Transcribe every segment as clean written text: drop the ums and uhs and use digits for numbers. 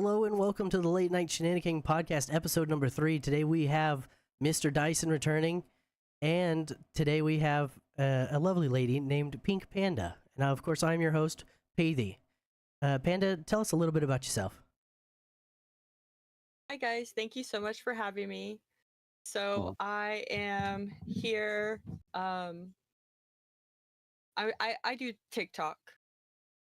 Hello and welcome to the Late Night Shenanigan Podcast, episode number 3. Today we have Mr. Dyson returning, and today we have a lovely lady named Pink Panda. Now, of course, I'm your host, Pathy. Panda, tell us a little bit about yourself. Hi guys, thank you so much for having me. So I am here. I do TikTok.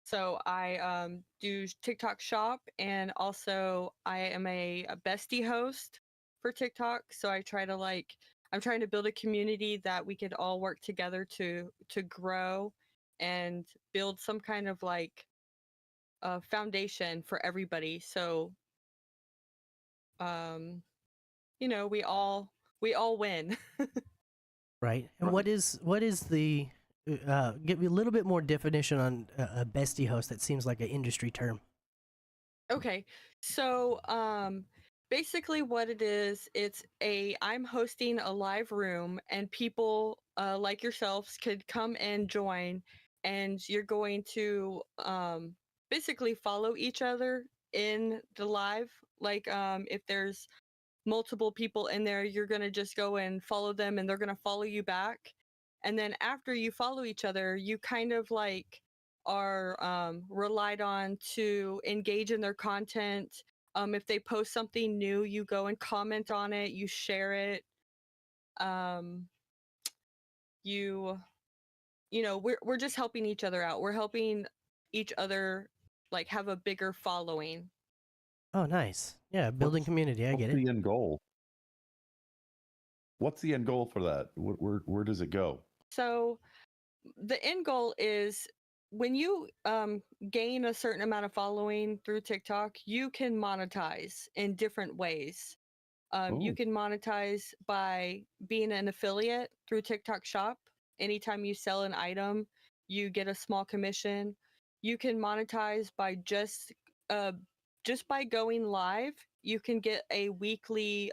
So I do TikTok shop, and also I am a bestie host for TikTok. So I try to I'm trying to build a community that we could all work together to grow and build some kind of foundation for everybody. So we all win. Right. And what is the give me a little bit more definition on a bestie host? That seems like an industry term. Okay. So basically what it is, I'm hosting a live room, and people like yourselves could come and join, and you're going to basically follow each other in the live. If there's multiple people in there, you're going to just go and follow them, and they're going to follow you back. And then after you follow each other, you kind of are relied on to engage in their content. If they post something new, you go and comment on it, you share it. We're just helping each other out. We're helping each other have a bigger following. Oh, nice. Yeah, building community. I get it. What's the end goal? What's the end goal for that? Where does it go? So the end goal is, when you gain a certain amount of following through TikTok, you can monetize in different ways. You can monetize by being an affiliate through TikTok Shop. Anytime you sell an item, you get a small commission. You can monetize by just by going live. You can get a weekly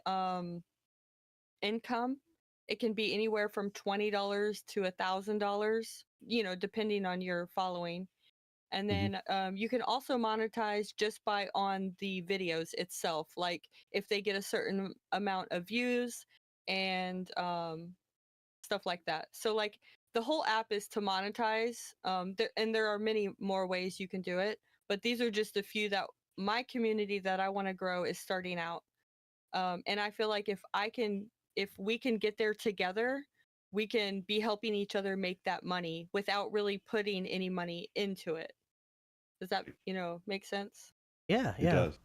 income. It can be anywhere from $20 to $1,000, depending on your following. And then you can also monetize just by on the videos itself. Like if they get a certain amount of views and stuff like that. So the whole app is to monetize. And there are many more ways you can do it, but these are just a few that my community that I want to grow is starting out. And I feel like if we can get there together, we can be helping each other make that money without really putting any money into it. Does that, make sense? Yeah, It does.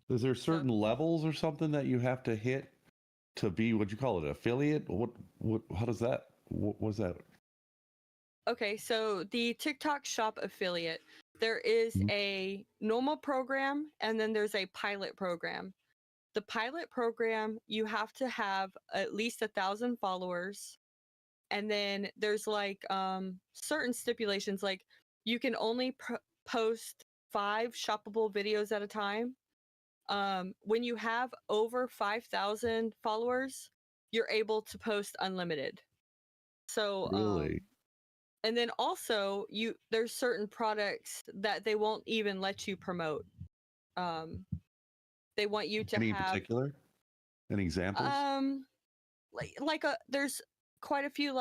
Is there certain levels or something that you have to hit to be, what you call it, affiliate? How does that, what's that? Okay, so the TikTok Shop affiliate, there is a normal program, and then there's a pilot program. The pilot program, you have to have at least 1,000 followers. And then there's certain stipulations, like you can only post 5 shoppable videos at a time. When you have over 5,000 followers, you're able to post unlimited. So, Really? and then also there's certain products that they won't even let you promote. They want you to Any have particular? Any examples? There's quite a few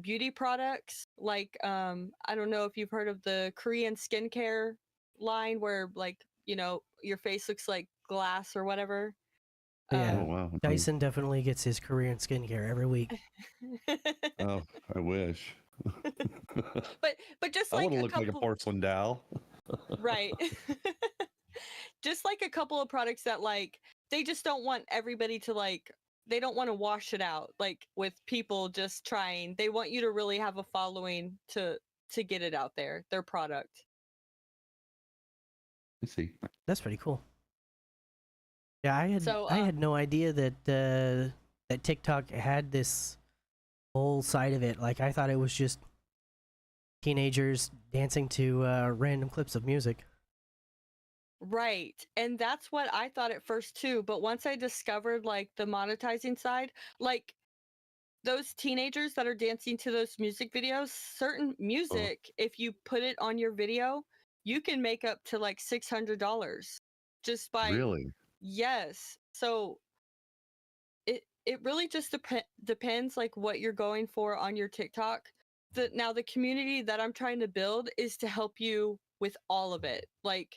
beauty products. I don't know if you've heard of the Korean skincare line where your face looks like glass or whatever. Yeah. Oh wow. Dyson definitely gets his Korean skincare every week. Oh, I wish. but just I like want to a look like a couple, porcelain doll. right? Just like a couple of products that they just don't want everybody to they don't want to wash it out with people just trying. They want you to really have a following to get it out there, their product. I see. That's pretty cool. Yeah, I had no idea that that TikTok had this whole side of it. Like, I thought it was just teenagers dancing to random clips of music. Right. And that's what I thought at first too. But once I discovered the monetizing side, those teenagers that are dancing to those music videos, certain music, if you put it on your video, you can make up to like $600 just by Really? yes. So it really just depends like what you're going for on your TikTok. Now the community that I'm trying to build is to help you with all of it. Like,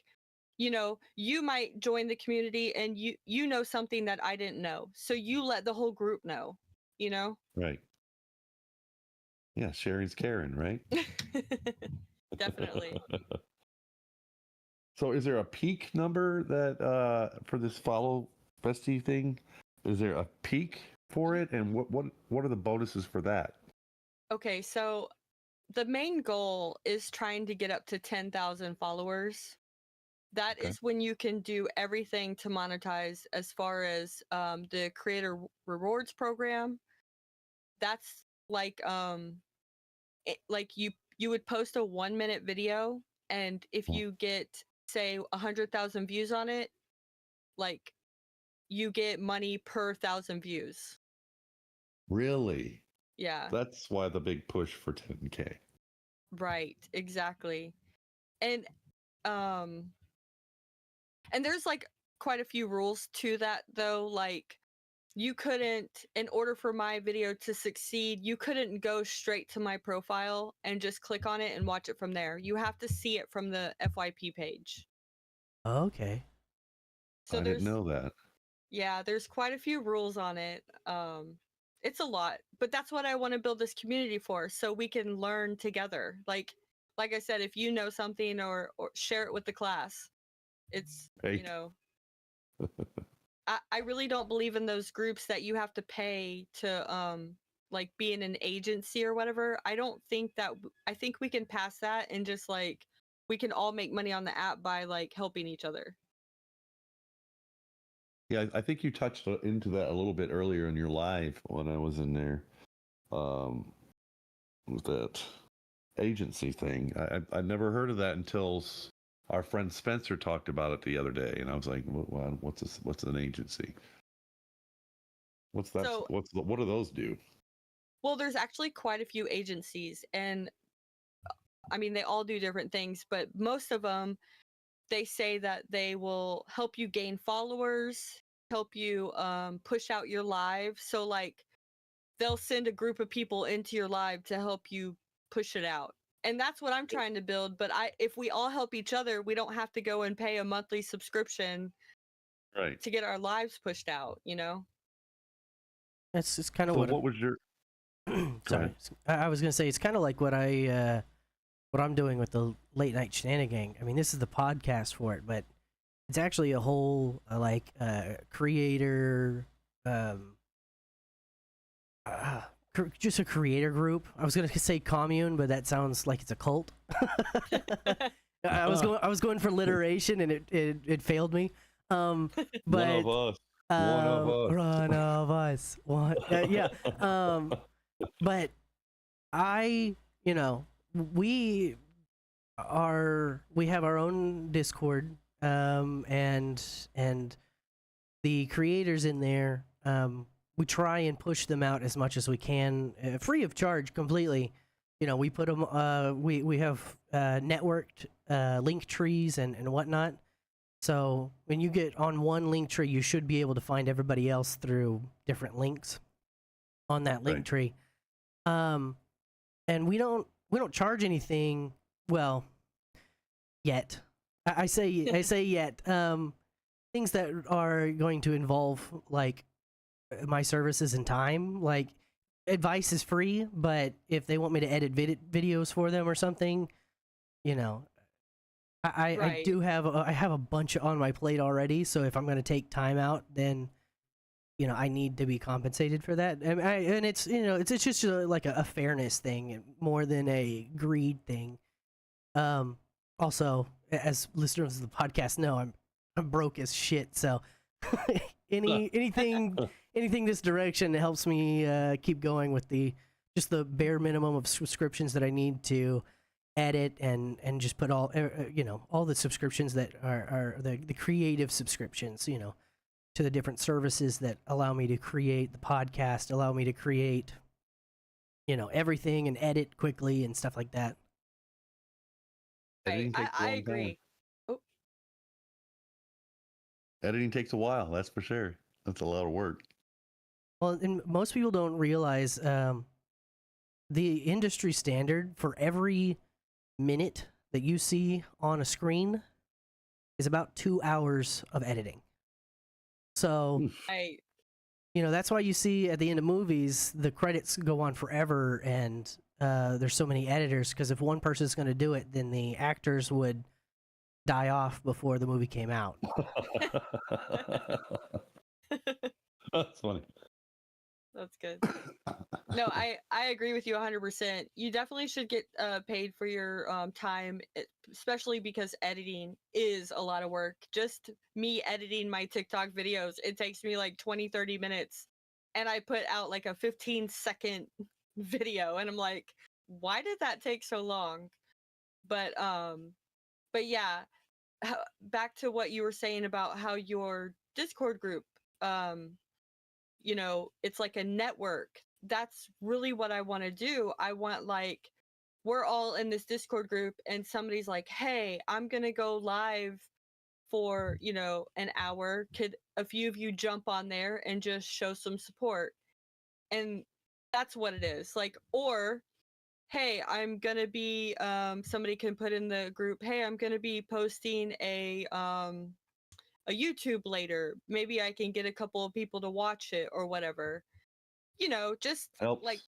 you know, you might join the community and you know something that I didn't know. So you let the whole group know, you know? Right. Yeah, sharing's caring, right? Definitely. So is there a peak number that for this follow bestie thing? Is there a peak for it? And what are the bonuses for that? Okay, so the main goal is trying to get up to 10,000 followers. That Okay. is when you can do everything to monetize as far as the creator rewards program. That's like like you would post a 1-minute video, and if Oh, you get say 100,000 views on it, like you get money per 1,000 views. really? Yeah, That's why the big push for 10K. right, exactly. And um and there's like quite a few rules to that though, like you couldn't, in order for my video to succeed, you couldn't go straight to my profile and just click on it and watch it from there. You have to see it from the FYP page. Okay. So I didn't there's, know that. yeah, there's quite a few rules on it. It's a lot, but that's what I want to build this community for, so we can learn together. Like I said, if you know something or share it with the class, it's, you Right. know, I really don't believe in those groups that you have to pay to like be in an agency or whatever. I don't think that I think we can pass that and just like we can all make money on the app by like helping each other. Yeah, I think you touched into that a little bit earlier in your live when I was in there. With that agency thing. I never heard of that until our friend Spencer talked about it the other day, and I was like, what's this? What's an agency? What's that? So, What do those do? well, there's actually quite a few agencies, and I mean, they all do different things, but most of them, they say that they will help you gain followers, help you push out your live. So, like, they'll send a group of people into your live to help you push it out. And that's what I'm trying to build. But if we all help each other, we don't have to go and pay a monthly subscription Right. to get our lives pushed out, you know? It's kind of So what. what was your? Go Sorry, ahead. I was gonna say it's kind of like what I'm doing with the late night shenanigan. I mean, this is the podcast for it, but it's actually a whole creator, just a creator group. I was gonna say commune, but that sounds like it's a cult. I was going for alliteration, and it failed me. One But of us. One of us. one of us. One, yeah. But I, you know, we we have our own Discord, and the creators in there, we try and push them out as much as we can, free of charge, completely. You know, we put them. We have networked link trees and whatnot. So when you get on one link tree, you should be able to find everybody else through different links on that link Right. tree. And we don't charge anything. Well, yet. I say yet. Things that are going to involve like my services and time, like advice is free, but if they want me to edit videos for them or something, you know, I Right. do have I have a bunch on my plate already. So if I'm going to take time out, then you know I need to be compensated for that. And it's you know it's just like a fairness thing more than a greed thing. Also, as listeners of the podcast know, I'm broke as shit. So anything this direction helps me keep going with just the bare minimum of subscriptions that I need to edit and just put all you know all the subscriptions that are the creative subscriptions, you know, to the different services that allow me to create the podcast, allow me to create, you know, everything and edit quickly and stuff like that. Right. Editing takes a I long time. agree. Oh, Editing takes a while, that's for sure. That's a lot of work. Well, and most people don't realize the industry standard for every minute that you see on a screen is about 2 hours of editing. So, Oof. I that's why you see at the end of movies, the credits go on forever and there's so many editors, because if one person's going to do it, then the actors would die off before the movie came out. That's funny. That's good. No, I agree with you 100%. You definitely should get paid for your time, especially because editing is a lot of work. Just me editing my TikTok videos, it takes me like 20-30 minutes, and I put out like a 15-second video, and I'm like, why did that take so long? But yeah, back to what you were saying about how your Discord group, um it's like a network. That's really what I want to do. I want, like, we're all in this Discord group and somebody's like, hey, I'm going to go live for, an hour. Could a few of you jump on there and just show some support? And that's what it is. Like, or, hey, I'm going to be, somebody can put in the group, hey, I'm going to be posting a YouTube later. Maybe I can get a couple of people to watch it or whatever. Just Helps. like,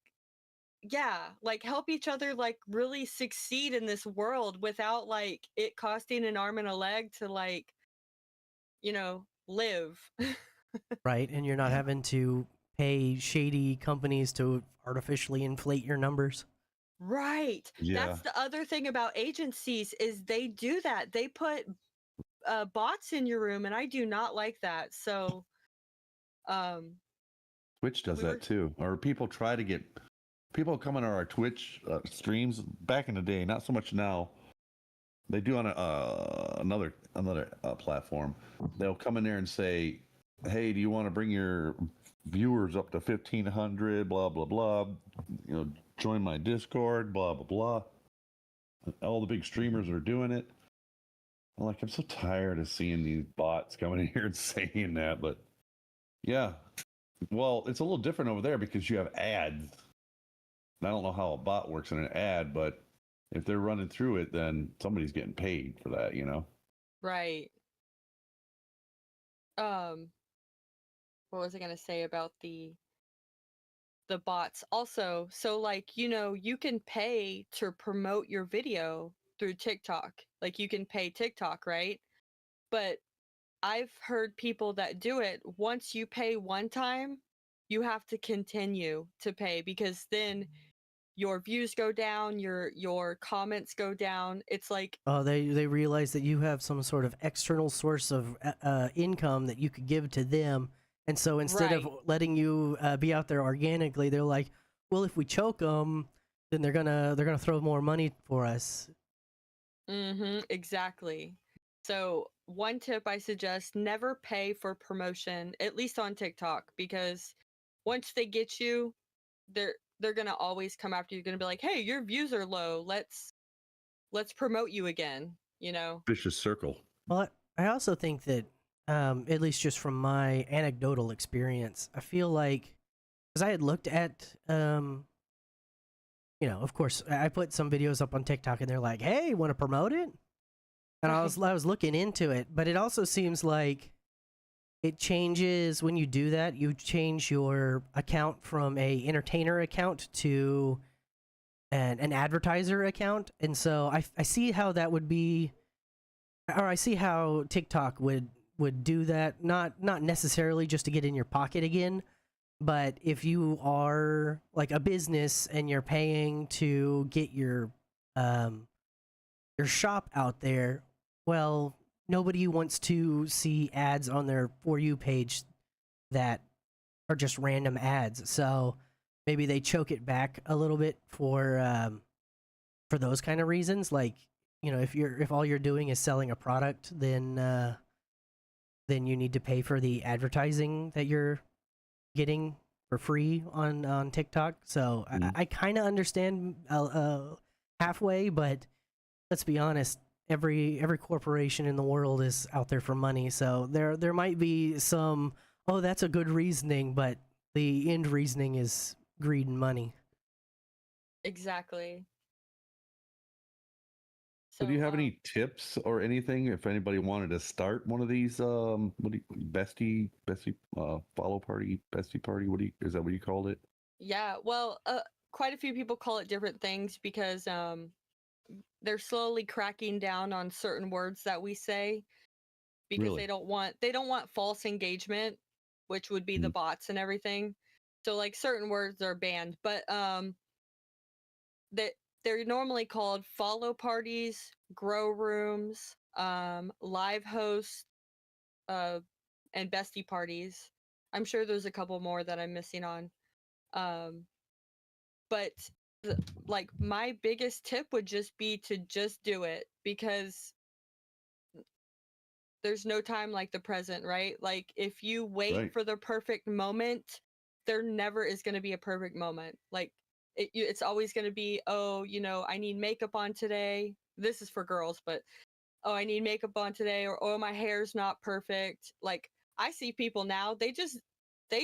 yeah, like help each other, like really succeed in this world without like it costing an arm and a leg to, like, live. Right? And you're not having to pay shady companies to artificially inflate your numbers. Right. Yeah. That's the other thing about agencies is they do that. They put bots in your room, and I do not like that. So, um, Twitch does we were that too. Or people try to get people come into our Twitch streams back in the day, not so much now. They do on another platform. They'll come in there and say, "Hey, do you want to bring your viewers up to 1,500? Blah blah blah. Join my Discord. Blah blah blah." All the big streamers are doing it. I'm so tired of seeing these bots coming in here and saying that. But yeah, well, it's a little different over there because you have ads. And I don't know how a bot works in an ad, but if they're running through it, then somebody's getting paid for that, right. What was I gonna say about the bots? Also, so like, you can pay to promote your video through TikTok. Like you can pay TikTok, right? But I've heard people that do it, once you pay one time, you have to continue to pay, because then your views go down, your comments go down. It's like, Oh, they realize that you have some sort of external source of income that you could give to them, and so instead of right. letting you be out there organically, they're like, well, if we choke them, then they're gonna throw more money for us. Exactly. So, one tip I suggest, never pay for promotion, at least on TikTok, because once they get you, they're going to always come after you. Going to be like, "Hey, your views are low. Let's promote you again," you know. Vicious circle. Well, I also think that, at least just from my anecdotal experience, I feel like, because I had looked at, of course, I put some videos up on TikTok, and they're like, "Hey, want to promote it?" And I Right. was looking into it, but it also seems like it changes when you do that. You change your account from a entertainer account to an advertiser account, and so I see how that would be, or I see how TikTok would do that. Not necessarily just to get in your pocket again, but if you are like a business and you're paying to get your shop out there, well, nobody wants to see ads on their For You page that are just random ads. So maybe they choke it back a little bit for those kind of reasons. Like, if all you're doing is selling a product, then you need to pay for the advertising that you're getting for free on TikTok. So I kind of understand halfway, but let's be honest, every corporation in the world is out there for money. So there might be some, oh, that's a good reasoning, but the end reasoning is greed and money. Exactly. So do you have um, any tips or anything if anybody wanted to start one of these what do you, bestie follow party, bestie party, is that what you called it? yeah, well, quite a few people call it different things because they're slowly cracking down on certain words that we say because Really? they don't want false engagement, which would be the Mm. bots and everything. So like certain words are banned, but that they're normally called follow parties, grow rooms, live hosts, uh, and bestie parties. I'm sure there's a couple more that I'm missing on. Um, but like my biggest tip would just be to just do it because there's no time like the present, right? Like if you wait Right. for the perfect moment, there never is going to be a perfect moment. Like it's always going to be, oh, you know, I need makeup on today. This is for girls, but oh, I need makeup on today, or oh, my hair's not perfect. Like I see people now, they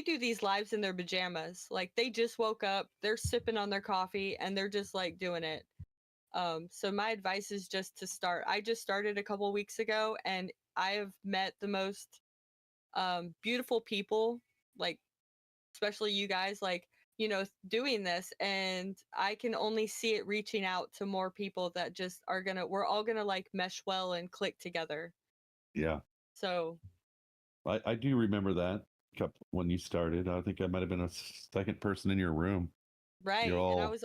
do these lives in their pajamas. Like they just woke up, they're sipping on their coffee and they're just like doing it. So my advice is just to start. I just started a couple weeks ago and I have met the most beautiful people, like especially you guys, like, you know, doing this, and I can only see it reaching out to more people that just are gonna, we're all gonna like mesh well and click together. Yeah. So I do remember that when you started. I think I might have been a second person in your room. You're right, and I all was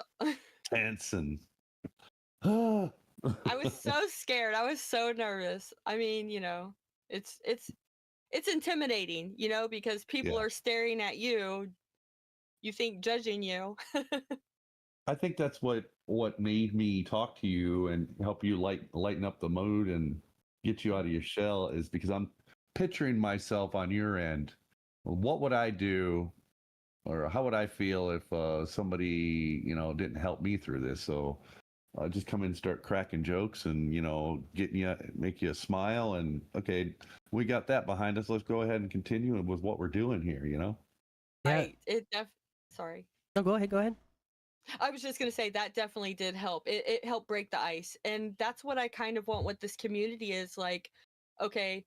tense and I was so scared, I was so nervous. I mean, you know, it's intimidating, you know, because people yeah. are staring at you, you think judging you. I think that's what made me talk to you and help you lighten up the mood and get you out of your shell is because I'm picturing myself on your end. What would I do, or how would I feel if somebody didn't help me through this? So just come in and start cracking jokes and getting you, make you smile, and okay, we got that behind us. Let's go ahead and continue with what we're doing here. Yeah. Right, sorry. No, go ahead. Go ahead. I was just going to say that definitely did help. It helped break the ice. And that's what I kind of want with this community is like, okay,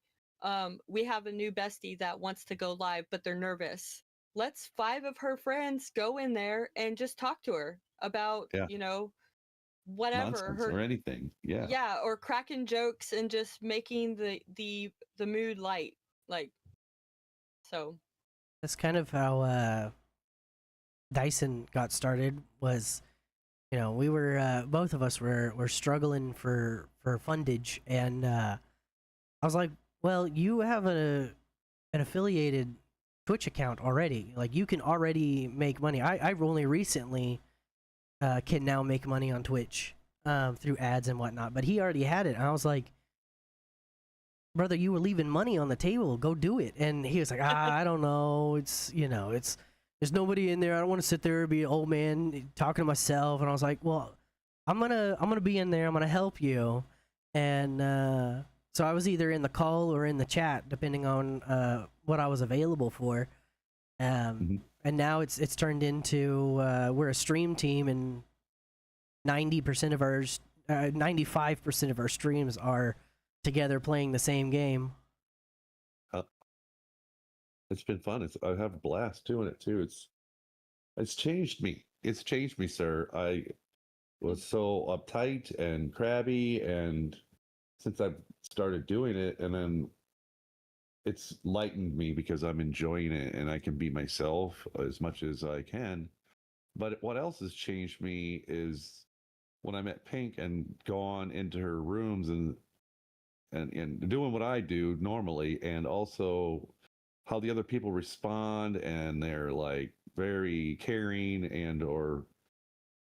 we have a new bestie that wants to go live, but they're nervous. Let's 5 of her friends go in there and just talk to her about, Yeah, you know, whatever nonsense her, or anything. Yeah, yeah, or cracking jokes and just making the mood light. Like, so. That's kind of how Dyson got started. Was, we were both of us were struggling for fundage, and I was like, well, you have an affiliated Twitch account already. Like you can already make money. I only recently can now make money on Twitch through ads and whatnot. But he already had it, and I was like, brother, you were leaving money on the table. Go do it. And he was like, I don't know. It's there's nobody in there. I don't want to sit there and be an old man talking to myself. And I was like, well, I'm gonna be in there. I'm gonna help you. And so I was either in the call or in the chat, depending on what I was available for. Mhm. And now it's turned into we're a stream team, and 90% of our 95% of our streams are together playing the same game. Uh, it's been fun. I have a blast doing it too. It's changed me. It's changed me, sir. I was so uptight and crabby, and since I've started doing it, and then it's lightened me because I'm enjoying it and I can be myself as much as I can. But what else has changed me is when I met Pink and gone into her rooms and doing what I do normally, and also how the other people respond, and they're like very caring, and or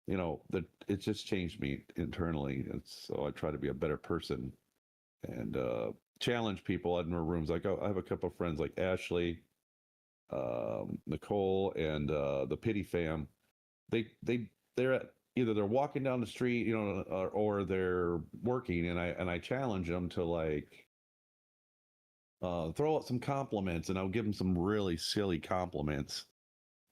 that it just changed me internally. And so I try to be a better person and challenge people in our rooms. Like I have a couple of friends like Ashley, Nicole, and the Pity Fam. They're at either they're walking down the street, or they're working, and I challenge them to like throw out some compliments, and I'll give them some really silly compliments.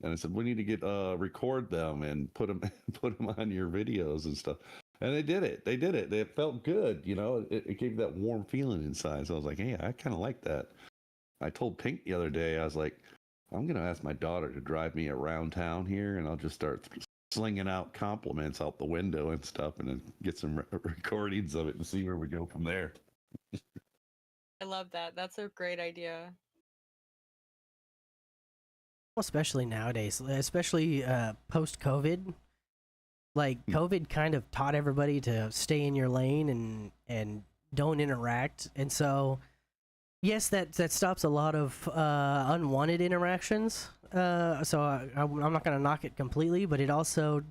And I said, we need to get record them and put them put them on your videos and stuff. And they did it. It felt good. It gave that warm feeling inside. So I was like, hey, I kind of like that. I told Pink the other day, I was like, I'm going to ask my daughter to drive me around town here, and I'll just start slinging out compliments out the window and stuff, and then get some recordings of it and see where we go from there. I love that. That's a great idea. Especially nowadays, especially post-COVID. Like, COVID kind of taught everybody to stay in your lane and don't interact. And so, yes, that stops a lot of unwanted interactions. So I'm not going to knock it completely, but it also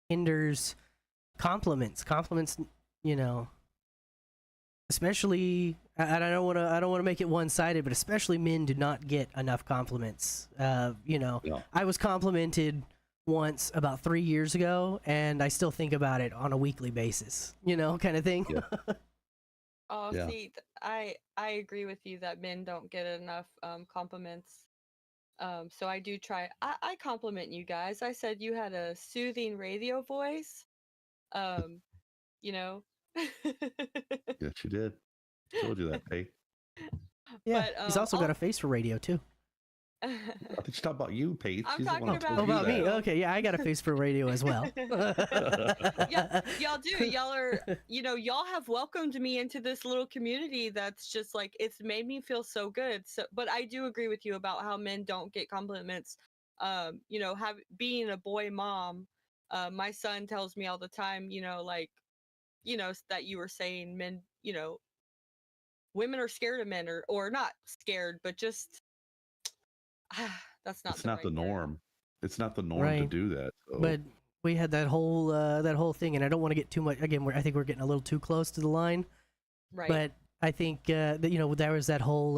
hinders compliments. Compliments, especially, and I don't want to make it one-sided, but especially men do not get enough compliments. Yeah. I was complimented once about 3 years ago, and I still think about it on a weekly basis, kind of thing. Yeah. Oh, Yeah. see, I agree with you that men don't get enough compliments. So I do try. I compliment you guys. I said you had a soothing radio voice. You know. Yes, you did. Told you that, hey. Yeah, But, he's also got a face for radio too. I think you talk about you, Paige. I'm She's the one talking who told Oh, about you about me? that. Okay, yeah, I got a face for radio as well. Yeah, y'all do. Y'all are, y'all have welcomed me into this little community that's just like, it's made me feel so good. So, but I do agree with you about how men don't get compliments. Being a boy mom, my son tells me all the time, that you were saying men, women are scared of men, or not scared, but just that's not It's the not right the word. norm. It's not the norm to Right. do that. So. But we had that whole thing, and I don't want to get too much. Again, I think we're getting a little too close to the line. Right. But I think that there was that whole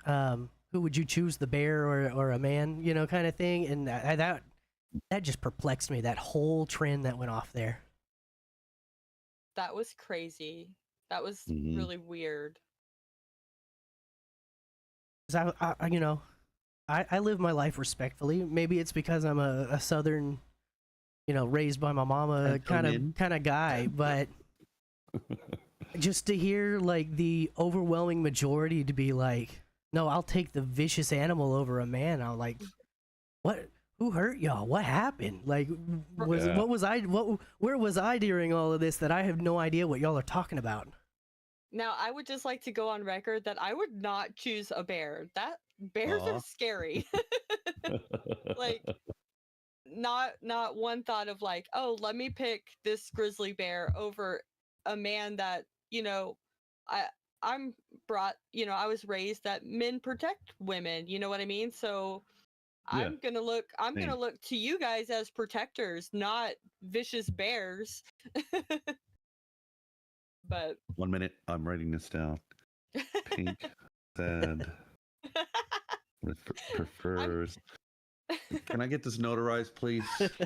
who would you choose, the bear or a man, kind of thing, and that just perplexed me. That whole trend that went off there. That was crazy. That was Mhm. really weird. 'Cause I live my life respectfully. Maybe it's because I'm a southern, raised by my mama kind of guy, but just to hear like the overwhelming majority to be like, no, I'll take the vicious animal over a man. I'm like, what? Who hurt y'all? What happened? Like, Yeah. where was I during all of this that I have no idea what y'all are talking about? Now, I would just like to go on record that I would not choose a bear. Bears Aw. are scary. Like, not one thought of like, oh, let me pick this grizzly bear over a man that, I I'm brought, I was raised that men protect women, you know what I mean? So Yeah. I'm gonna look Same. to you guys as protectors, not vicious bears. But 1 minute. I'm writing this down. Pink said prefers. Can I get this notarized, please?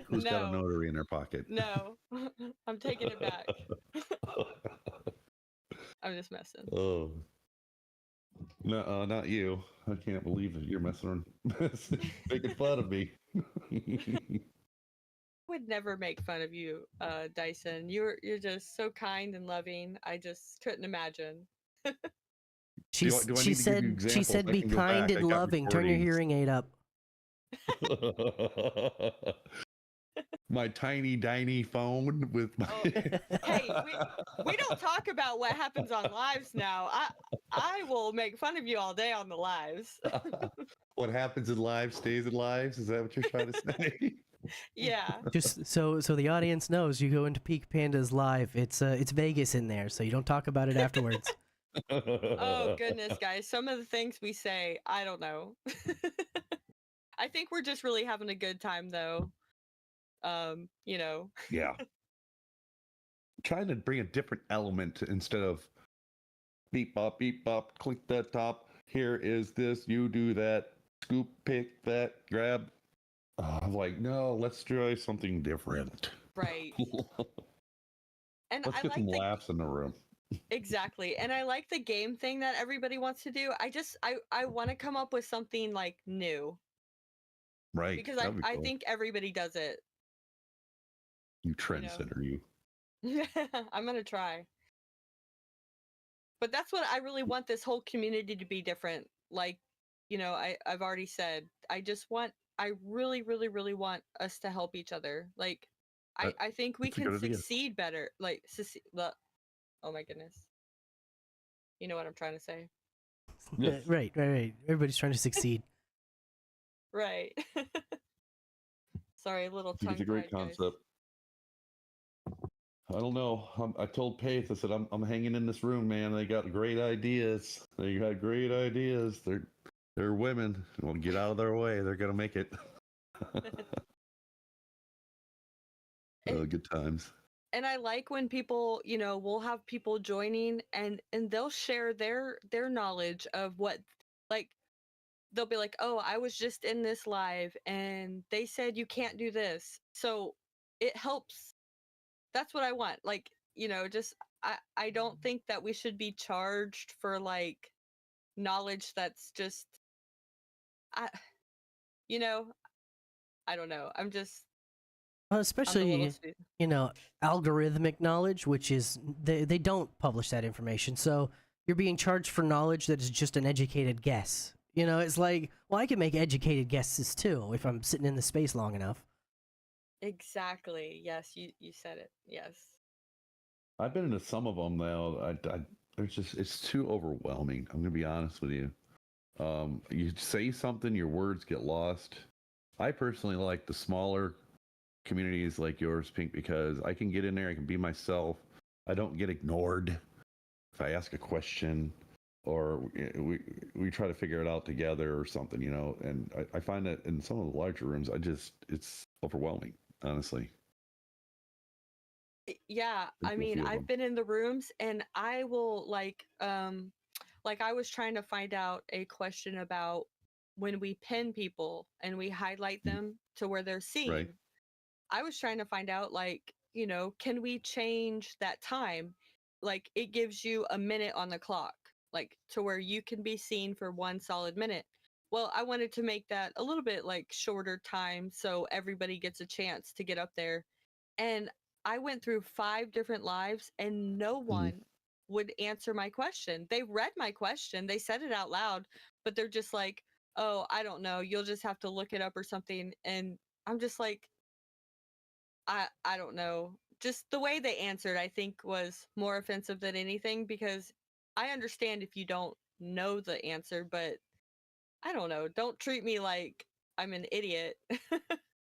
Who's got a No. notary in their pocket? No, I'm taking it back. I'm just messing. Oh. No, not you. I can't believe that you're messing around, making fun of me. Would never make fun of you, Dyson. You're just so kind and loving. I just couldn't imagine. She do I need to give you said examples? I be can go kind back. I and got loving. Turn your recordings. hearing aid up. My tiny phone with my. Oh, hey, we don't talk about what happens on lives now. I will make fun of you all day on the lives. What happens in live stays in lives. Is that what you're trying to say? Yeah. Just so the audience knows, you go into Peak Panda's live. It's Vegas in there, so you don't talk about it afterwards. Oh goodness, guys. Some of the things we say, I don't know. I think we're just really having a good time though. Yeah. Trying to bring a different element instead of beep bop, click that top. Here is this, you do that, scoop, pick that, grab. I'm like, no, let's try something different. Right. And Let's I get some like the laughs in the room. exactly. And I like the game thing that everybody wants to do. I want to come up with something like new Right. because That'd be I cool. think everybody does it, You you know. trendsetter, you. I'm going to try. But that's what I really want this whole community to be different. Like, I've already said, I really, really, really want us to help each other. Like, That, I think we that's a can good idea. succeed better. Like, oh my goodness. You know what I'm trying to say. Yes. Right. Everybody's trying to succeed. Right. Sorry, a little I think it's a great tongue-tied, guys. concept. I don't know. I told Pace, I said, I'm hanging in this room, man. They got great ideas. They got great ideas. They're women. Well, get out of their way. They're gonna make it. And Good times. and I like when people, we'll have people joining and they'll share their knowledge of what, like, they'll be like, "Oh, I was just in this live and they said you can't do this." So it helps. That's what I want. Like, just I don't think that we should be charged for like knowledge that's just I you know, I don't know. I'm the little Especially, student. algorithmic knowledge, which is they don't publish that information. So you're being charged for knowledge that is just an educated guess. It's like, well, I can make educated guesses too if I'm sitting in the space long enough. Exactly. Yes, you said it. Yes. I've been into some of them now. There's just it's too overwhelming. I'm gonna be honest with you. You say something, your words get lost. I personally like the smaller communities like yours, Pink, because I can get in there, I can be myself. I don't get ignored if I ask a question or we try to figure it out together or something, And I find that in some of the larger rooms, it's overwhelming, honestly. Yeah, There's I a mean, few of I've them. been in the rooms and I will like I was trying to find out a question about when we pin people and we highlight Mhm. them to where they're Right. seen. I was trying to find out, like, can we change that time? Like, it gives you a minute on the clock, like, to where you can be seen for 1 solid minute. Well, I wanted to make that a little bit like shorter time so everybody gets a chance to get up there. And I went through 5 different lives and no Mhm. one would answer my question. They read my question, they said it out loud, but they're just like, "Oh, I don't know. You'll just have to look it up or something." And I'm just like, I don't know. Just the way they answered, I think, was more offensive than anything because I understand if you don't know the answer, but I don't know. Don't treat me like I'm an idiot.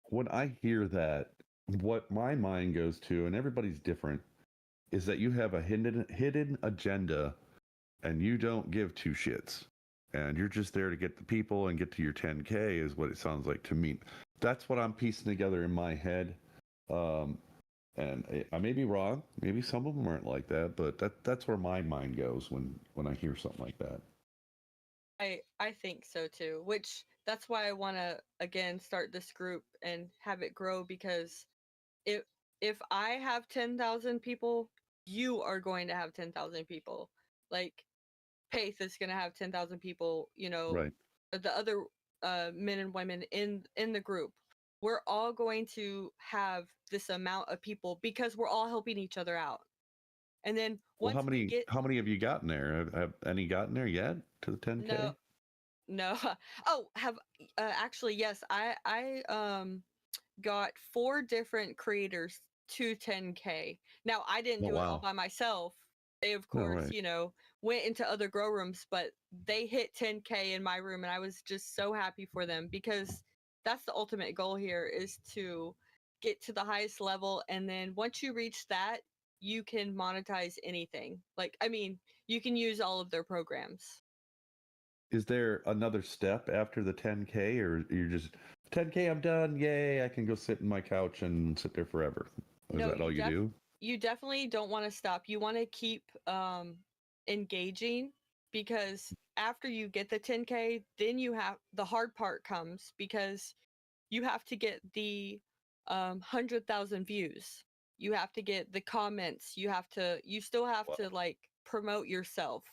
When I hear that, what my mind goes to, and everybody's different, is that you have a hidden agenda and you don't give two shits. And you're just there to get the people and get to your 10K, is what it sounds like to me. That's what I'm piecing together in my head. Um, and I may be wrong. Maybe some of them aren't like that, but that's where my mind goes when I hear something like that. I think so too, which that's why I want to again start this group and have it grow because if if I have 10,000 people, you are going to have 10,000 people. Like Pace is going to have 10,000 people, Right. the other men and women in the group. We're all going to have this amount of people because we're all helping each other out. And then Well, once we get how many have you gotten there? Have any gotten there yet to the no 10K? no oh have actually yes I got 4 different creators to 10K. Now, I didn't Oh do it all wow. by myself. They, of No, course, right. went into other grow rooms, but they hit 10K in my room, and I was just so happy for them because that's the ultimate goal here is to get to the highest level. And then once you reach that, you can monetize anything. Like, I mean, you can use all of their programs. Is there another step after the 10K, or you're just 10K? I'm done. Yay! I can go sit in my couch and sit there forever. Is No, that all you do? you definitely don't want to stop. You want to keep engaging because after you get the 10K, then you have the hard part comes because you have to get the 100,000 views. You have to get the comments. You still have Wow. to like promote yourself.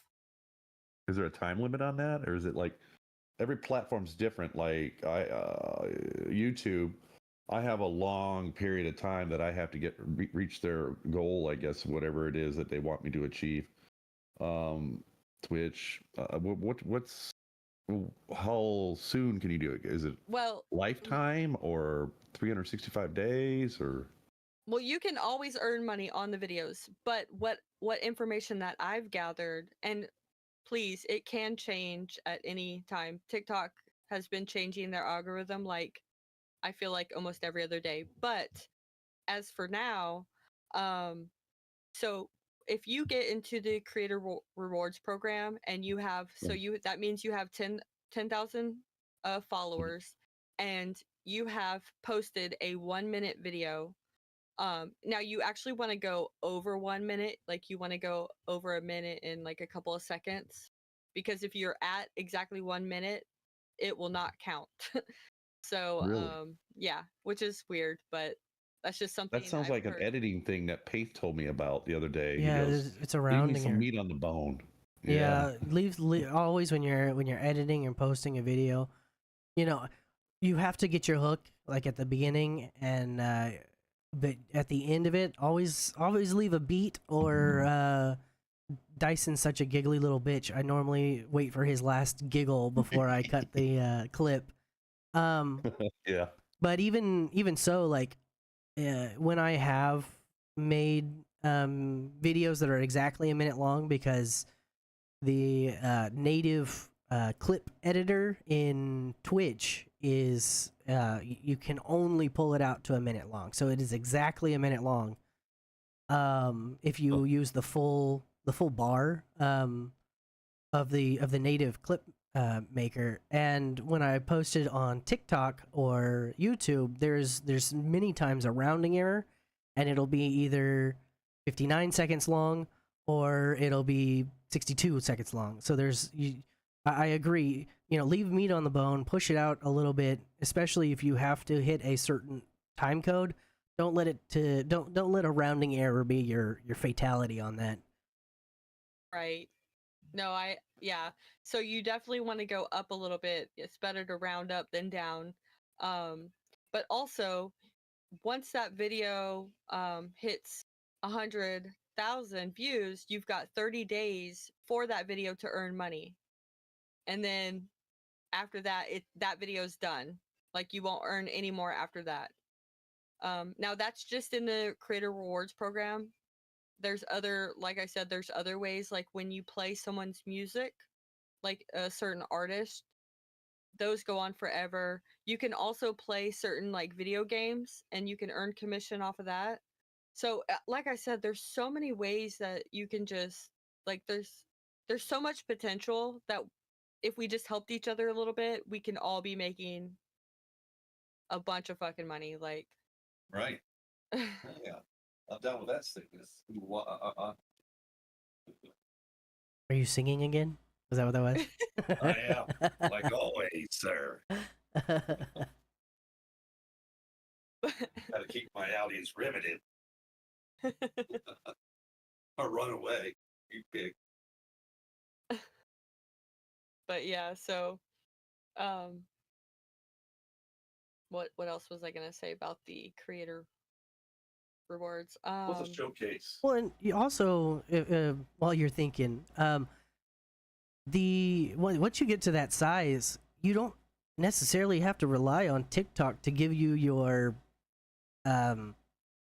Is there a time limit on that, or is it like every platform's different? Like YouTube, I have a long period of time that I have to reach their goal, I guess, whatever it is that they want me to achieve. Twitch, what's how soon can you do it? Is it Well, lifetime or 365 days or? well, you can always earn money on the videos, but what information that I've gathered, and please, it can change at any time. TikTok has been changing their algorithm like I feel like almost every other day. But as for now, so if you get into the creator rewards program and you have that means you have 10,000 followers and you have posted a 1 minute video. Now you actually want to go over 1 minute, like you want to go over a minute in like a couple of seconds, because if you're at exactly 1 minute, it will not count. So Really? yeah, which is weird, but that's just something That sounds I've like an heard. editing thing that Pace told me about the other day. He Yeah, goes, it's a "Leave me rounding some error. meat on the bone." Yeah. Yeah, always when you're editing and posting a video, you know, you have to get your hook like at the beginning, and but at the end of it, always leave a beat or Dyson's such a giggly little bitch. I normally wait for his last giggle before I cut the clip. Um, Yeah. but even so, like when I have made videos that are exactly a minute long, because the native clip editor in Twitch is you can only pull it out to a minute long, so it is exactly a minute long. If you use the full bar of the native clip maker, and when I post it on TikTok or YouTube, there's many times a rounding error, and it'll be either 59 seconds long or it'll be 62 seconds long. So I agree. Leave meat on the bone, push it out a little bit, especially if you have to hit a certain time code. Don't let a rounding error be your fatality on that. Right. No, yeah. So you definitely want to go up a little bit. It's better to round up than down. But also, once that video hits 100,000 views, you've got 30 days for that video to earn money. And then after that, that video's done. Like you won't earn any more after that. Now that's just in the creator rewards program. There's like I said, there's other ways, like when you play someone's music, like a certain artist, those go on forever. You can also play certain like video games and you can earn commission off of that. So like I said, there's so many ways that you can just like there's so much potential that if we just helped each other a little bit, we can all be making a bunch of fucking money. Like Right. Yeah. I'm down with that sickness. Are you singing again? Was that what that was? I am, like always, sir. Gotta keep my outies riveted or run away. You pick. But yeah, so um what else was I gonna say about the creator rewards? What's a showcase? Well, and you also, while you're thinking, once you get to that size, you don't necessarily have to rely on TikTok to give you your ad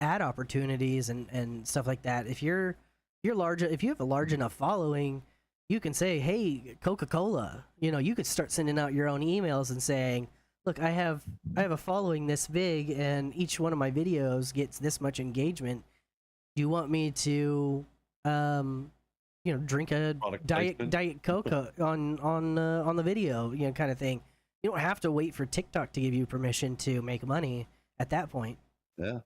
opportunities and stuff like that. If you're large, if you have a large enough following, you can say, "Hey, Coca-Cola," you could start sending out your own emails and saying, "Look, I have a following this big, and each one of my videos gets this much engagement. Do you want me to drink a diet Coke on the video, kind of thing?" You don't have to wait for TikTok to give you permission to make money at that point. Yeah.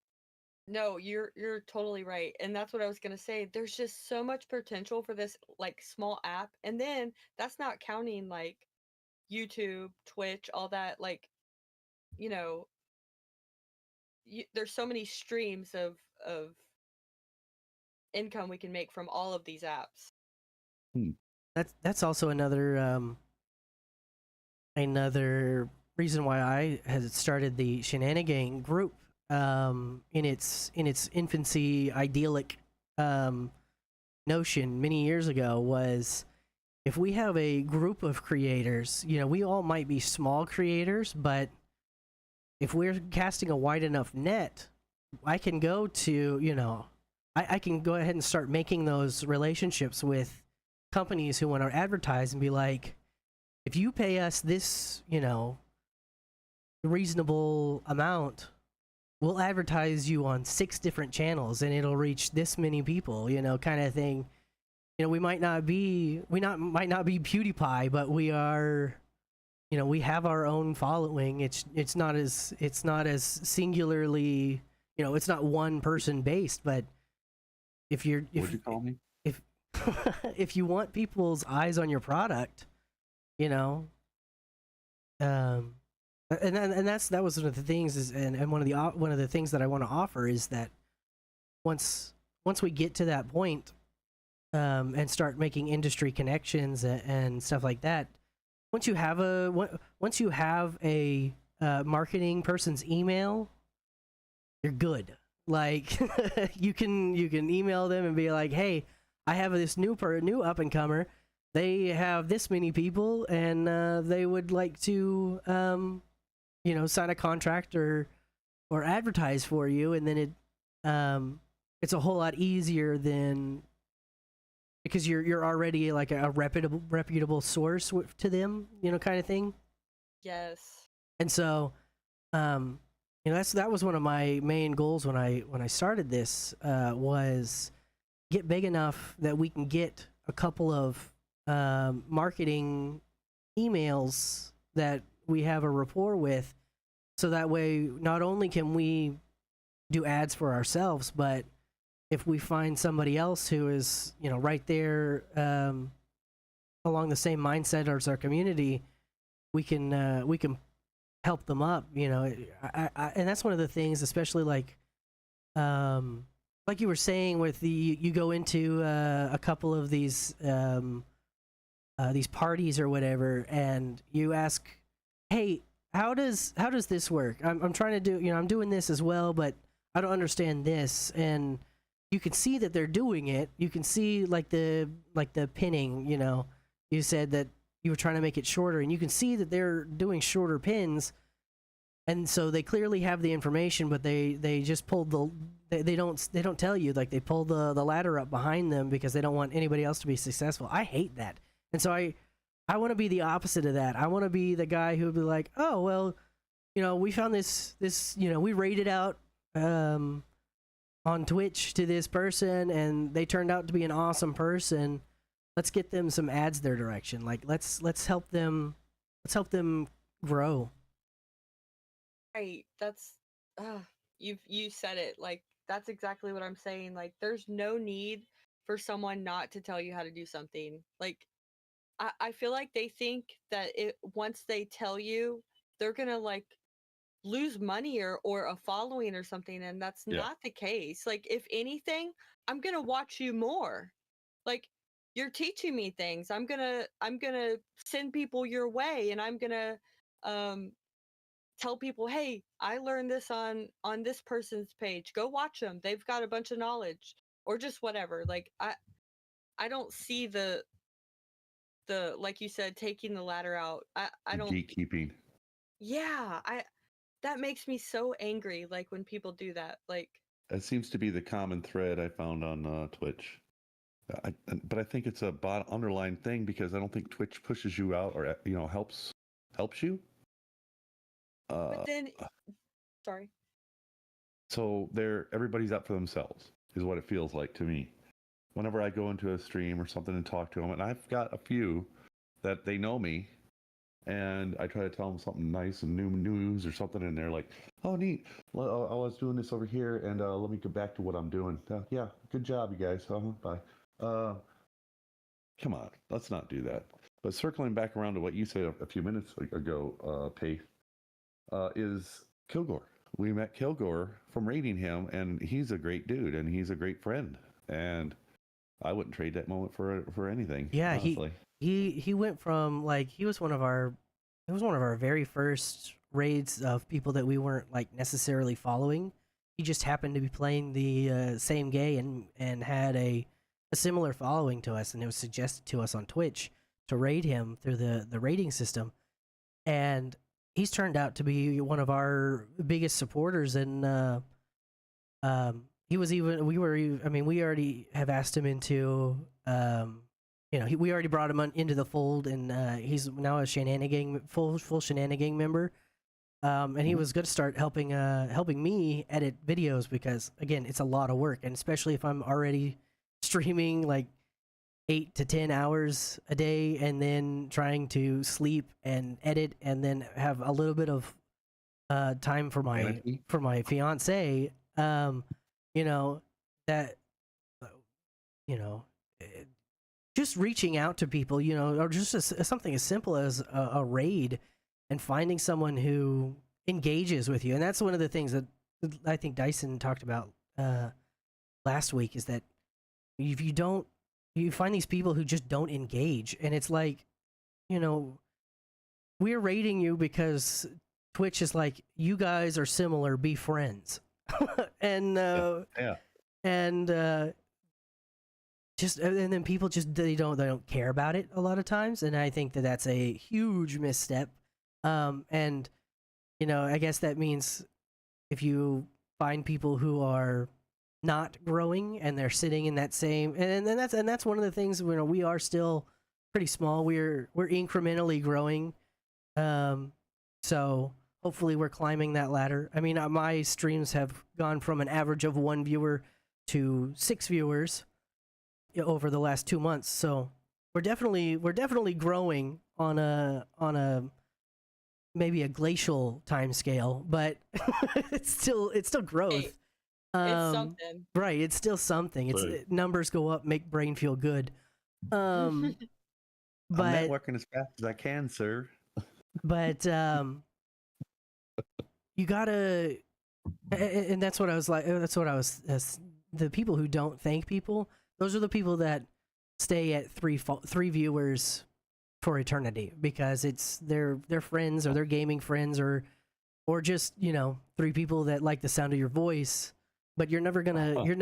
No, you're totally right. And that's what I was going to say. There's just so much potential for this like small app. And then that's not counting like YouTube, Twitch, all that, like, you know, there's so many streams of income we can make from all of these apps. That's also another reason why I had started the Shenanigan group in its infancy idyllic notion many years ago was if we have a group of creators, we all might be small creators, but if we're casting a wide enough net, I can go to, I can go ahead and start making those relationships with companies who want to advertise and be like, if you pay us this, reasonable amount, we'll advertise you on 6 different channels and it'll reach this many people, kind of thing. We might not be PewDiePie, but we are, we have our own following. It's not as singularly, it's not one person based, but if What'd you call me? if you want people's eyes on your product, and that was one of the things and one of the things that I want to offer is that once we get to that point, and start making industry connections and stuff like that, once you have a marketing person's email, you're good. Like you can email them and be like, hey, I have this new up and comer. They have this many people, and they would like to, sign a contract or advertise for you. And then it's a whole lot easier than because you're already like a reputable source to them, kind of thing. Yes. And so, that was one of my main goals when I started this was get big enough that we can get a couple of marketing emails that we have a rapport with, so that way not only can we do ads for ourselves, but if we find somebody else who is right there along the same mindset as our community, we can help them up. And that's one of the things, especially like you were saying with you go into a couple of these parties or whatever, and you ask, hey, how does this work? I'm trying to do, I'm doing this as well, but I don't understand this. And you can see that they're doing it. You can see like the pinning, you said that you were trying to make it shorter, and you can see that they're doing shorter pins. And so they clearly have the information, but they just pulled they don't tell you, like they pull the ladder up behind them because they don't want anybody else to be successful. I hate that. And so I want to be the opposite of that. I want to be the guy who would be like, oh, well, we found this, we rated out on Twitch to this person, and they turned out to be an awesome person. Let's get them some ads their direction. Like let's help them grow. Right. That's you said it. Like that's exactly what I'm saying. Like there's no need for someone not to tell you how to do something. Like I feel like they think that once they tell you, they're gonna like lose money or a following or something, and that's not the case. Like if anything, I'm gonna watch you more. Like you're teaching me things. I'm gonna send people your way, and I'm gonna tell people, hey, I learned this on this person's page. Go watch them. They've got a bunch of knowledge, or just whatever. Like I don't see the like you said, taking the ladder out. I don't Gatekeeping. Yeah, that makes me so angry. Like when people do that. Like That seems to be the common thread I found on Twitch. But I think it's a underlying thing because I don't think Twitch pushes you out or helps you. but then, sorry. So everybody's up for themselves is what it feels like to me. Whenever I go into a stream or something and talk to them, and I've got a few that they know me, and I try to tell them something nice and new news or something, and they're like, "Oh, neat! Well, I was doing this over here, and let me get back to what I'm doing." Yeah, good job, you guys. Bye. Come on, let's not do that. But circling back around to what you said a few minutes ago, Pay, is Kilgore. we met Kilgore from raiding him, and he's a great dude, and he's a great friend, and I wouldn't trade that moment for anything. Yeah, honestly. he went from like he was one of our very first raids of people that we weren't like necessarily following. He just happened to be playing the same game and had a similar following to us, and it was suggested to us on Twitch to raid him through the raiding system, and he's turned out to be one of our biggest supporters. And he was even I mean, we already have asked him into we already brought him into the fold, and he's now a full shenanigan member. And he was going to start helping me edit videos, because again, it's a lot of work, and especially if I'm already streaming like 8 to 10 hours a day, and then trying to sleep and edit, and then have a little bit of time for my fiance. You know that you know. Just reaching out to people, or just something as simple as a raid, and finding someone who engages with you. And that's one of the things that I think Dyson talked about last week, is that if you find these people who just don't engage, and it's like, we're raiding you because Twitch is like, you guys are similar, be friends. And Yeah. and and then people just they don't care about it a lot of times, and I think that that's a huge misstep. And I guess that means if you find people who are not growing, and they're sitting in that same, and that's one of the things, we are still pretty small. We're incrementally growing, so hopefully we're climbing that ladder. I mean, my streams have gone from an average of 1 viewer to 6 viewers over the last 2 months, so we're definitely growing on a maybe a glacial time scale, but it's still growth. Hey, it's something, right? It's still something. It's Right. Numbers go up, make brain feel good. But I'm networking as fast as I can, sir. but you gotta, and that's what I was like. That's what I was. The people who don't thank people, those are the people that stay at three viewers for eternity, because it's their friends, or their gaming friends, or just 3 people that like the sound of your voice. But you're never gonna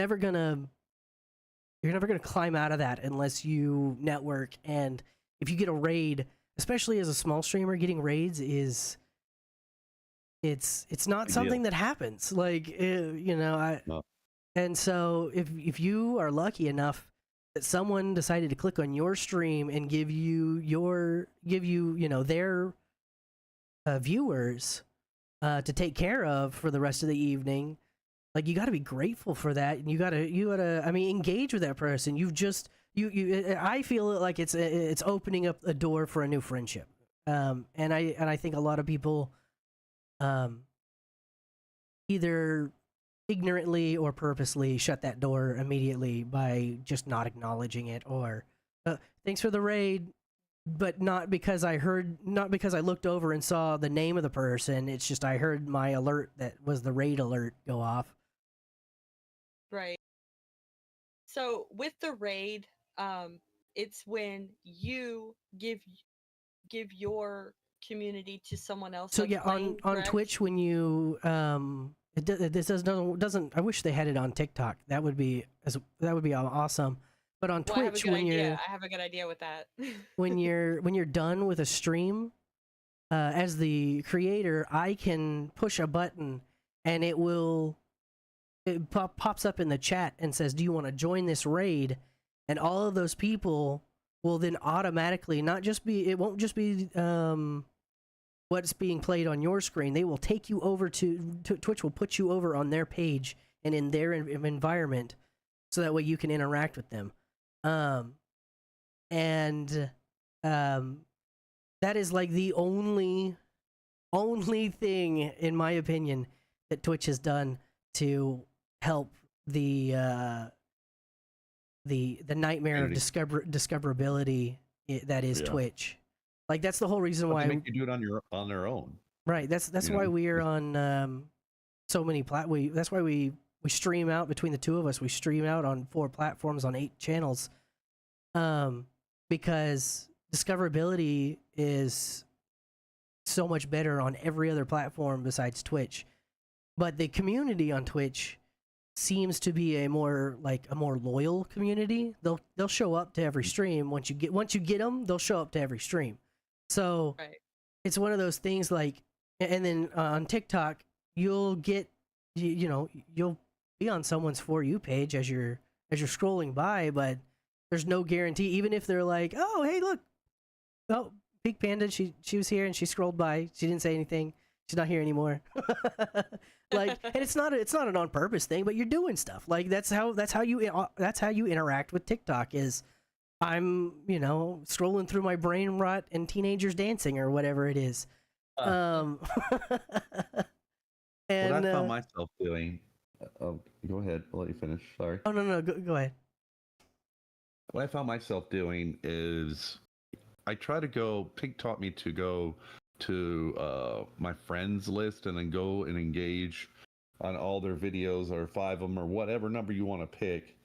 climb out of that unless you network. And if you get a raid, especially as a small streamer, getting raids is it's not Big something deal. that happens, like No. and so if you are lucky enough that someone decided to click on your stream and give you their viewers to take care of for the rest of the evening, like, you got to be grateful for that, and you gotta I mean, engage with that person. You've just I feel like it's opening up a door for a new friendship. And I think a lot of people either ignorantly or purposely shut that door immediately by just not acknowledging it, or thanks for the raid, but not because I looked over and saw the name of the person. It's just I heard my alert that was the raid alert go off. right? So with the raid, it's when you give your community to someone else. So that's yeah, playing, on correct? Twitch, when you this doesn't. I wish they had it on TikTok. That would be awesome. But on Well, I have a Twitch, good when idea. you're I have a good idea with that. when you're done with a stream, as the creator, I can push a button, and it pops up in the chat and says, "Do you want to join this raid?" And all of those people will then automatically it won't just be what's being played on your screen. They will take you over to Twitch will put you over on their page and in their environment, so that way you can interact with them. And that is like the only thing, in my opinion, that Twitch has done to help the nightmare of discoverability that is Yeah. Twitch. Like, that's the whole reason But why they make you do it on their own. right. That's you why know? we are on so many that's why we stream out between the two of us. We stream out on 4 platforms on 8 channels, because discoverability is so much better on every other platform besides Twitch. But the community on Twitch seems to be a more loyal community. They'll show up to every stream. Once you get them, they'll show up to every stream. So Right. it's one of those things like, and then on TikTok, you'll get, you'll be on someone's For You page as you're scrolling by, but there's no guarantee. Even if they're like, oh, hey, look, oh, Pink Panda, she was here and she scrolled by. She didn't say anything. She's not here anymore. Like, and it's not an on purpose thing, but you're doing stuff. Like that's how you interact with TikTok. Is I'm scrolling through my brain rot and teenagers dancing or whatever it is. And what I found myself doing. Go ahead. I'll let you finish. Sorry. Oh no, go ahead. What I found myself doing is I try to go. Pink taught me to go to my friends list and then go and engage on all their videos, or 5 of them, or whatever number you want to pick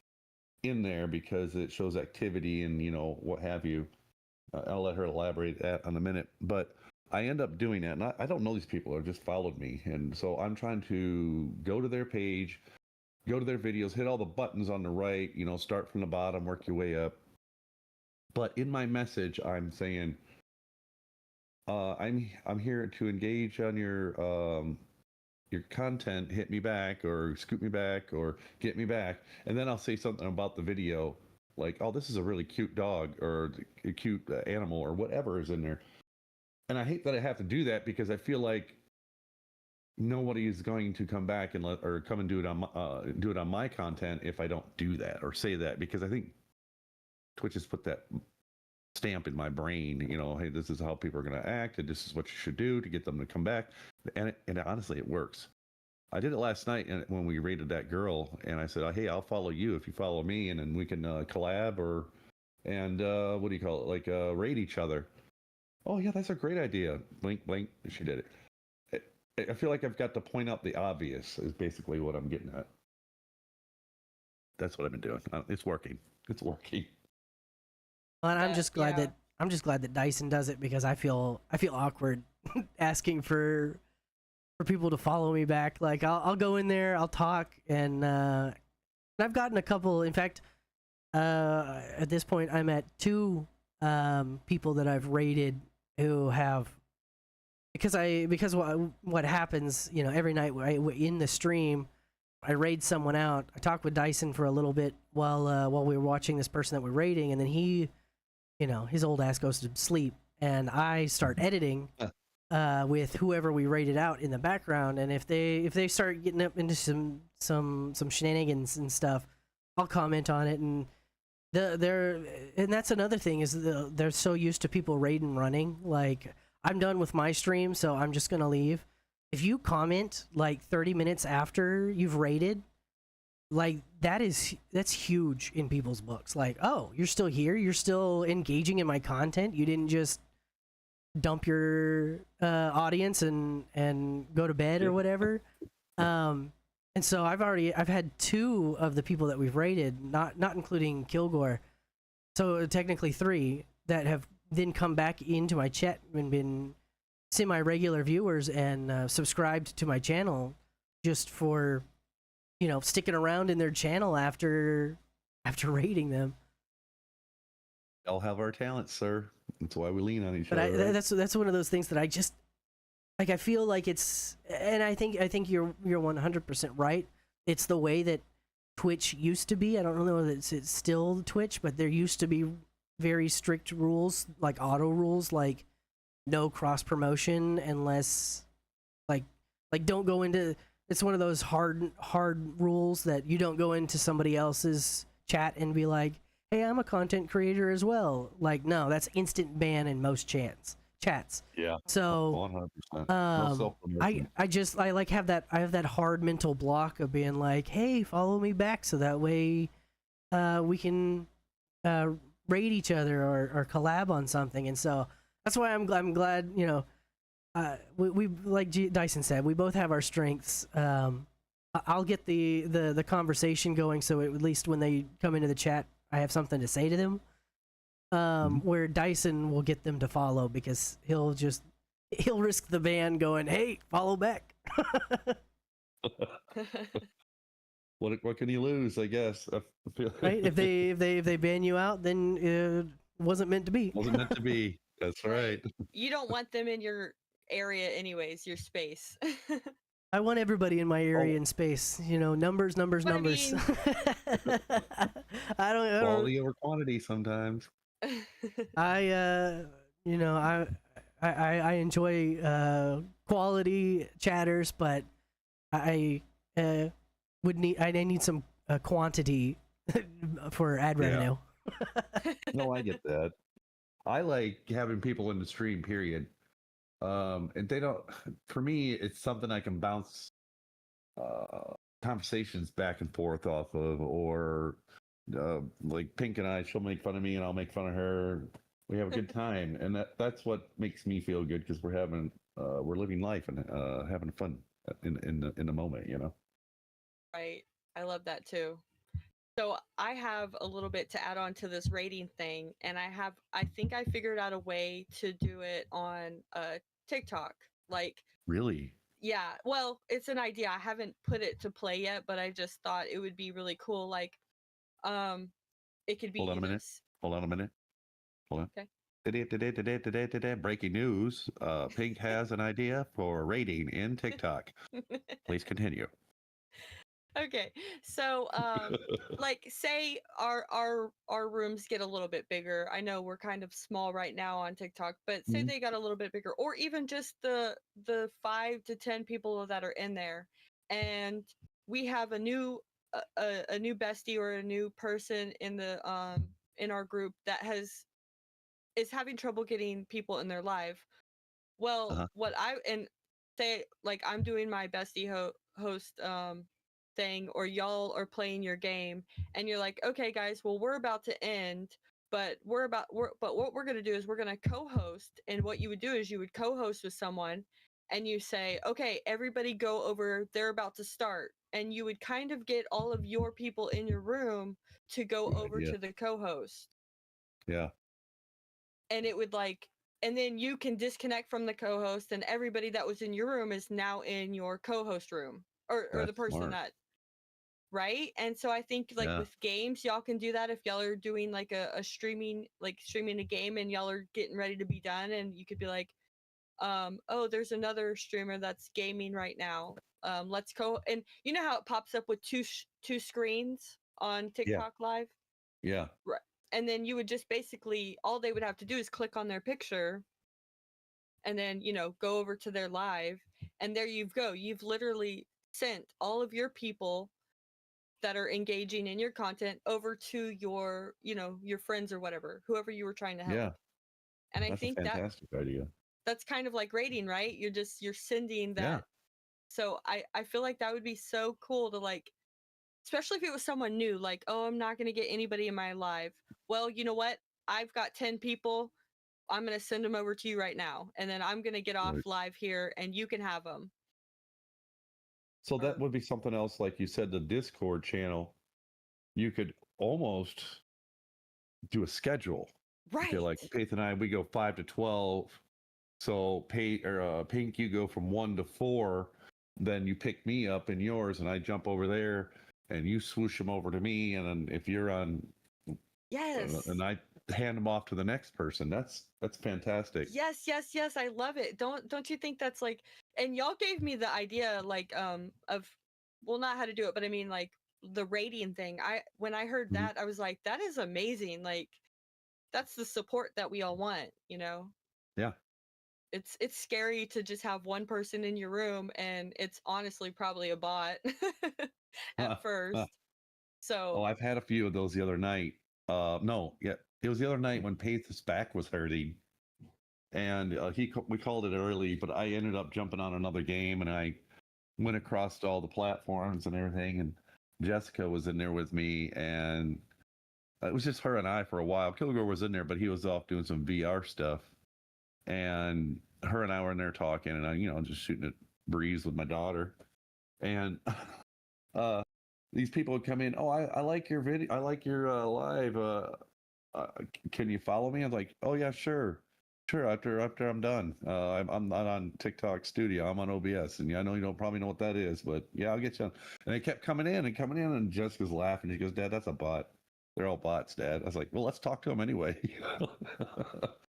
in there, because it shows activity and what have you. I'll let her elaborate that in a minute, but I end up doing that, and I don't know these people, or just followed me, and so I'm trying to go to their page, go to their videos, hit all the buttons on the right, start from the bottom, work your way up. But in my message, I'm saying, I'm here to engage on your content. Hit me back, or scoop me back, or get me back, and then I'll say something about the video, like, "Oh, this is a really cute dog, or a cute animal, or whatever is in there." And I hate that I have to do that, because I feel like nobody is going to come back and come and do it on my content if I don't do that or say that, because I think Twitch has put that stamp in my brain, hey, this is how people are going to act, and this is what you should do to get them to come back. And honestly, it works. I did it last night when we rated that girl, and I said, hey, I'll follow you if you follow me, and then we can collab and what do you call it? Like raid each other. Oh yeah, that's a great idea. Blink, blink. She did it. I feel like I've got to point out the obvious is basically what I'm getting at. That's what I've been doing. It's working. It's working. And I'm just glad that Dyson does it, because I feel awkward asking for people to follow me back. Like I'll go in there, I'll talk, and I've gotten a couple. In fact, at this point, I'm at 2 people that I've rated who have, because what happens, every night in the stream, I raid someone out. I talk with Dyson for a little bit while we were watching this person that we're raiding, and then he, his old ass goes to sleep, and I start editing with whoever we rated out in the background. And if they start getting up into some shenanigans and stuff, I'll comment on it. And and that's another thing, is they're so used to people raiding running. Like, I'm done with my stream, so I'm just gonna leave. If you comment like 30 minutes after you've raided, like that's huge in people's books. Like, oh, you're still here, you're still engaging in my content, you didn't just dump your audience and go to bed or whatever. And so I've had 2 of the people that we've rated, not including Kilgore, so technically 3, that have then come back into my chat and been semi-regular viewers and subscribed to my channel, just for sticking around in their channel after rating them. All have our talents, sir. That's why we lean on each but other. Right? That's one of those things that I just like. I feel like it's, and I think you're 100% right. It's the way that Twitch used to be. I don't know that it's still Twitch, but there used to be very strict rules, like auto rules, like no cross promotion unless like don't go into, it's one of those hard rules that you don't go into somebody else's chat and be like, hey, I'm a content creator as well. Like, no, that's instant ban in most chats. Yeah. So 100%. No self-promotion. I have that hard mental block of being like, hey, follow me back, so that way we can raid each other or collab on something. And so that's why I'm glad we like Dyson said, we both have our strengths. I'll get the conversation going, so at least when they come into the chat, I have something to say to them. Where Dyson will get them to follow because he'll risk the ban going, "Hey, follow back." What can you lose? I guess. Right? If they ban you out, then it wasn't meant to be. Wasn't meant to be. That's right. You don't want them in your area anyways, your space. I want everybody in my area in space. You know, numbers. But I numbers. mean- I don't. Quality over quantity sometimes. I enjoy quality chatters, but I need some quantity for ad Yeah. revenue. No, I get that. I like having people in the stream, period. And they don't, for me, it's something I can bounce conversations back and forth off of, or like Pink and I, she'll make fun of me and I'll make fun of her. We have a good time. And that's what makes me feel good, because we're living life and having fun in the moment, you know? Right. I love that too. So I have a little bit to add on to this rating thing, and I think I figured out a way to do it on TikTok. Like, Really? yeah, well, it's an idea. I haven't put it to play yet, but I just thought it would be really cool. Like, it could be Hold on a minute. Hold on a minute. Hold on. Okay. Today, breaking news. Pink has an idea for rating in TikTok. Please continue. Okay, so like, say our rooms get a little bit bigger. I know we're kind of small right now on TikTok, but say Mhm. they got a little bit bigger, or even just the 5 to 10 people that are in there, and we have a new bestie or a new person in the in our group that is having trouble getting people in their live. Well, Uh-huh. what I and say, like, I'm doing my bestie host thing, or y'all are playing your game, and you're like, okay guys, well, we're about to end, but what we're going to do is we're going to co-host. And what you would do is you would co-host with someone, and you say, okay, everybody go over, they're about to start, and you would kind of get all of your people in your room to go Good over idea. to the co-host. Yeah. And it would, like, and then you can disconnect from the co-host, and everybody that was in your room is now in your co-host room, or the That's person smart. that, right? And so I think, like, Yeah. with games, y'all can do that if y'all are doing like a streaming a game, and y'all are getting ready to be done, and you could be like, oh, there's another streamer that's gaming right now, let's go. And you know how it pops up with two screens on TikTok live? Yeah. Right. And then you would just basically, all they would have to do is click on their picture, and then, go over to their live, and there you go. You've literally sent all of your people that are engaging in your content over to your, your friends or whatever, whoever you were trying to help. Yeah. And I That's a think fantastic idea. that's kind of like rating, right? You're sending that. Yeah. So I feel like that would be so cool to, like, especially if it was someone new, like, oh, I'm not going to get anybody in my live. Well, you know what? I've got 10 people. I'm going to send them over to you right now. And then I'm going to get off Right. live here, and you can have them. So that would be something else, like you said, the Discord channel. You could almost do a schedule. Right. Okay, like Faith and I, we go 5 to 12. So Pink, you go from 1 to 4. Then you pick me up in yours, and I jump over there, and you swoosh them over to me. And then if you're on, Yes. and I hand them off to the next person. That's fantastic. Yes. I love it. Don't you think that's like, and y'all gave me the idea, like, of, well, not how to do it, but I mean, like, the rating thing. When I heard that, I was like, that is amazing. Like, that's the support that we all want, Yeah. It's scary to just have one person in your room, and it's honestly probably a bot at first. So, Oh, I've had a few of those the other night. No, yeah, it was the other night when Pace's back was hurting, and we called it early, but I ended up jumping on another game, and I went across all the platforms and everything, and Jessica was in there with me, and it was just her and I for a while. Kilgore was in there, but he was off doing some VR stuff, and her and I were in there talking, and I just shooting a breeze with my daughter, and these people would come in. Oh, I like your video. I like your live. Can you follow me? I'm like, oh yeah, sure. After I'm done, I'm not on TikTok Studio. I'm on OBS, and I know you don't probably know what that is, but yeah, I'll get you on. And they kept coming in, and Jessica's laughing. She goes, "Dad, that's a bot. They're all bots, Dad." I was like, "Well, let's talk to them anyway."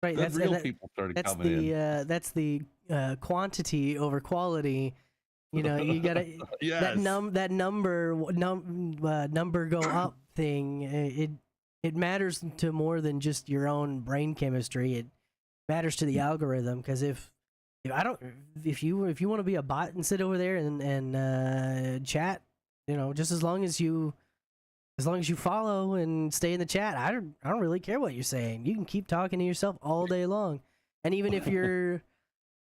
Right, Then real people started coming in. That's the quantity over quality. You gotta Yes. that number go up thing. It matters to more than just your own brain chemistry. It matters to the algorithm, because if you want to be a bot and sit over there and chat, just as long as you follow and stay in the chat, I don't really care what you're saying. You can keep talking to yourself all day long, and even if you're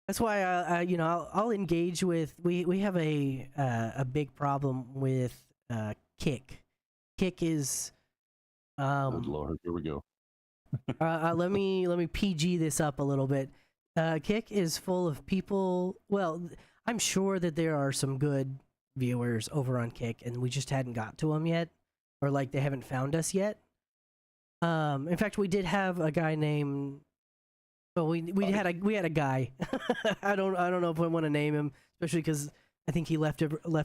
that's why I'll engage with. We have a big problem with Kick. Kick is Good Lord, here we go. let me PG this up a little bit. Kick is full of people. Well, I'm sure that there are some good viewers over on Kick, and we just hadn't got to them yet, or like they haven't found us yet. In fact, we did have a guy named. Well, we had a guy. I don't know if I want to name him, especially because I think he left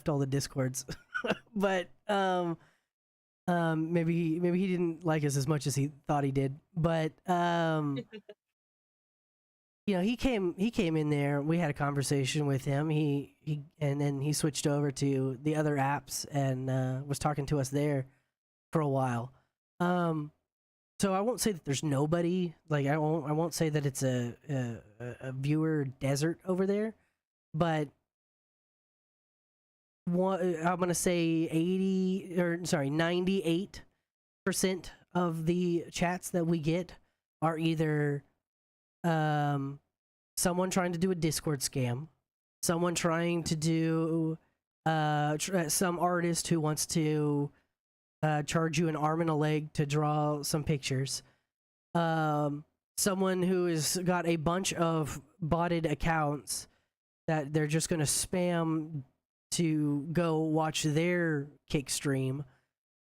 all the Discords. But maybe he didn't like us as much as he thought he did. But he came in there. We had a conversation with him. He and then he switched over to the other apps and was talking to us there for a while. So I won't say that there's nobody. Like I won't say that it's a viewer desert over there, but I'm gonna say 98% of the chats that we get are either someone trying to do a Discord scam, someone trying to do some artist who wants to charge you an arm and a leg to draw some pictures. Someone who has got a bunch of botted accounts that they're just going to spam to go watch their Kick stream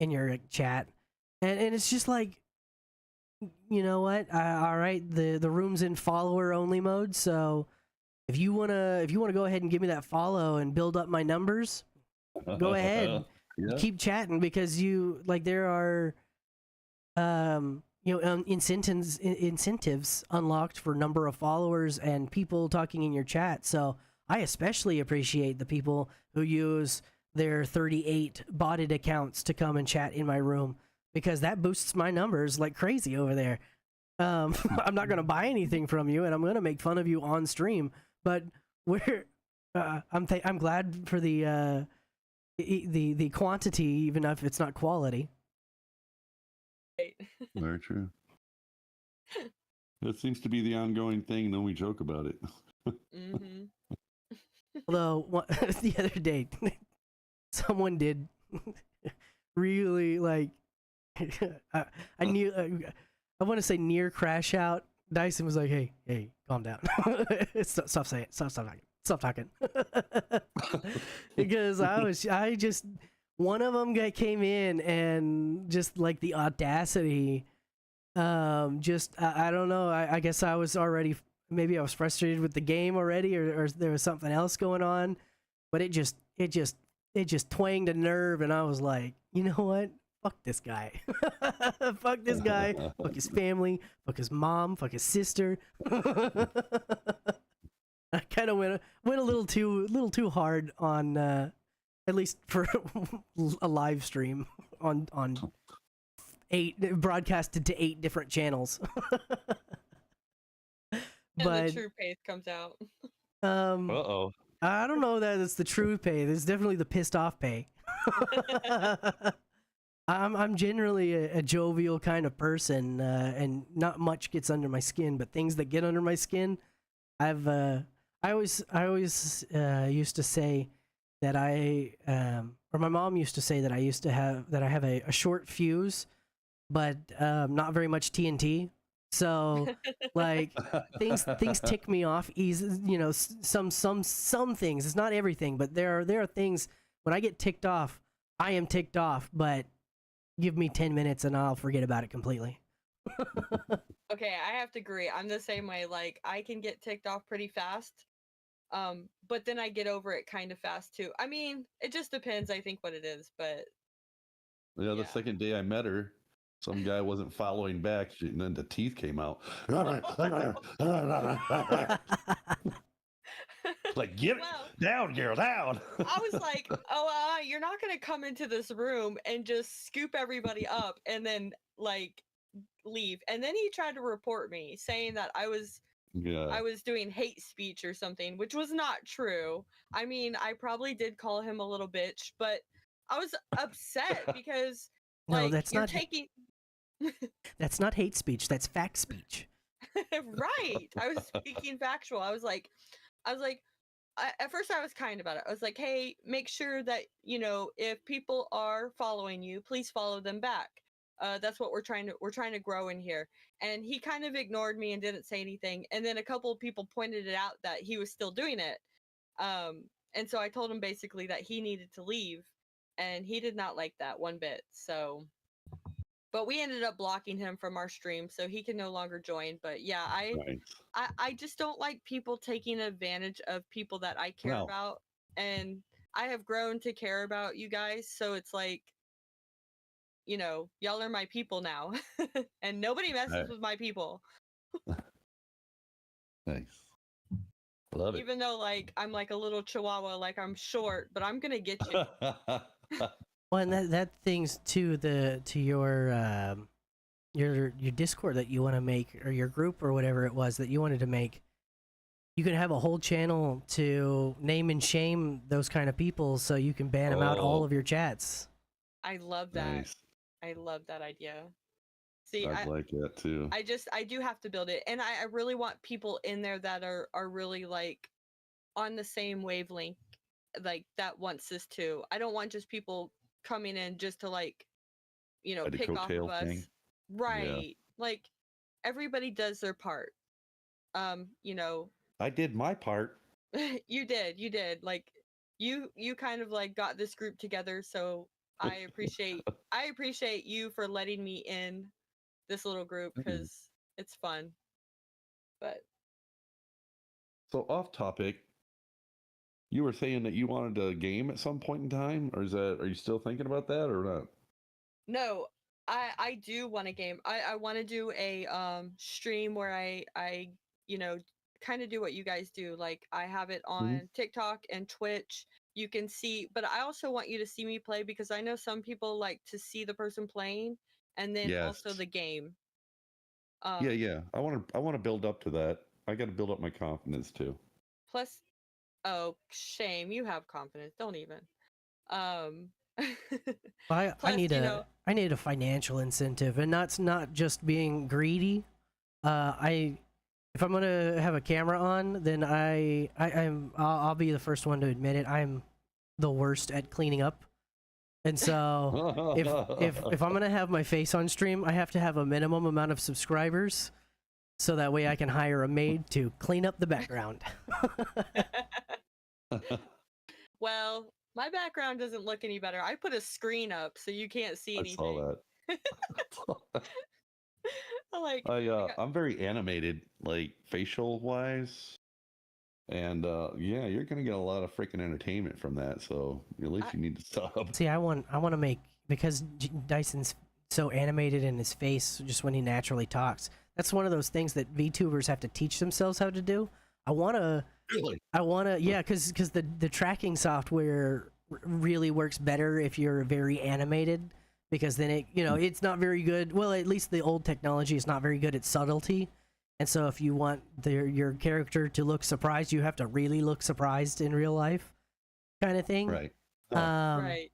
in your chat. And it's just like, you know what? All right, the room's in follower only mode, so if you wanna go ahead and give me that follow and build up my numbers, go ahead. Yeah. Keep chatting, because there are incentives unlocked for number of followers and people talking in your chat. So I especially appreciate the people who use their 38 botted accounts to come and chat in my room, because that boosts my numbers like crazy over there. I'm not gonna buy anything from you, and I'm gonna make fun of you on stream, but I'm glad for the quantity, even if it's not quality. Very true. That seems to be the ongoing thing, and then we joke about it. Mm-hmm. Although the other day, someone did really like. I knew. I want to say near crash out. Dyson was like, "Hey, calm down. Stop saying it. Stop talking." Because one of them came in and just like the audacity. I don't know. I guess I was already. Maybe I was frustrated with the game already, or there was something else going on. But it just twanged a nerve, and I was like, you know what? Fuck this guy. Fuck this guy. Fuck his family. Fuck his mom. Fuck his sister. I kind of went a little too hard on at least for a live stream on 8 broadcasted to 8 different channels. And the true pace comes out. Uh-oh. I don't know that it's the true pay. There's definitely the pissed off pay. I'm generally a jovial kind of person, and not much gets under my skin. But things that get under my skin, I always used to say that or my mom used to say that I have a short fuse, but not very much TNT. So, like, things tick me off. Easy, you know, some things. It's not everything, but there are things when I get ticked off. I am ticked off, but give me 10 minutes and I'll forget about it completely. Okay, I have to agree. I'm the same way. Like, I can get ticked off pretty fast. But then I get over it kind of fast too. I mean, it just depends, I think, what it is, but Yeah, the yeah. second day I met her, some guy wasn't following back, and then the teeth came out. Like, get Well, down, girl, down. I was like, oh, you're not gonna come into this room and just scoop everybody up and then like leave. And then he tried to report me, saying that I was Yeah. doing hate speech or something, which was not true. I mean, I probably did call him a little bitch, but I was upset because No, like that's you're not taking that's not hate speech. That's fact speech. right. I was speaking factual. I was like, at first I was kind about it. I was like, hey, make sure that, you know, if people are following you, please follow them back. That's what we're trying to grow in here. And he kind of ignored me and didn't say anything. And then a couple of people pointed it out that he was still doing it. And so I told him basically that he needed to leave, and he did not like that one bit. So, but we ended up blocking him from our stream, so he can no longer join. But yeah, Right. I just don't like people taking advantage of people that I care No. about, and I have grown to care about you guys. So it's like, you know, y'all are my people now, and nobody messes with my people. Nice. Love it. Even though like I'm like a little chihuahua, like I'm short, but I'm gonna get you. Well, and that thing's to your Discord that you want to make, or your group or whatever it was that you wanted to make. You can have a whole channel to name and shame those kind of people, so you can ban them out all of your chats. I love that. Nice. I love that idea. See, I'd like that too. I do have to build it, and I really want people in there that are really like on the same wavelength, like that wants this too. I don't want just people coming in just to like, you know, Like a pick off of coattail us. thing? Right. Like everybody does their part. You know, I did my part. you did. Like you kind of like got this group together, so I appreciate you for letting me in this little group because it's fun. But So off topic, you were saying that you wanted a game at some point in time, or are you still thinking about that or not? no, I do want a game. I want to do a stream where I you know, kind of do what you guys do. Like I have it on TikTok and Twitch. You can see, but I also want you to see me play because I know some people like to see the person playing and then also the game. Yeah. I want to build up to that. I got to build up my confidence too. Plus, oh shame, you have confidence. Don't even. I Plus, need you know, I need a financial incentive, and that's not just being greedy. If I'm gonna have a camera on, then I'll be the first one to admit it. I'm the worst at cleaning up, and so if I'm gonna have my face on stream, I have to have a minimum amount of subscribers, so that way I can hire a maid to clean up the background. well, my background doesn't look any better. I put a screen up so you can't see anything. I saw that. Like I'm very animated, like facial wise, and yeah, you're gonna get a lot of freaking entertainment from that. So at least you need to stop. See, I want to make, because Dyson's so animated in his face just when he naturally talks. That's one of those things that VTubers have to teach themselves how to do. I want to, yeah, because the tracking software really works better if you're very animated, because then it's not very good. Well, at least the old technology is not very good at subtlety, and so if you want your character to look surprised, you have to really look surprised in real life, kind of thing. Right. right.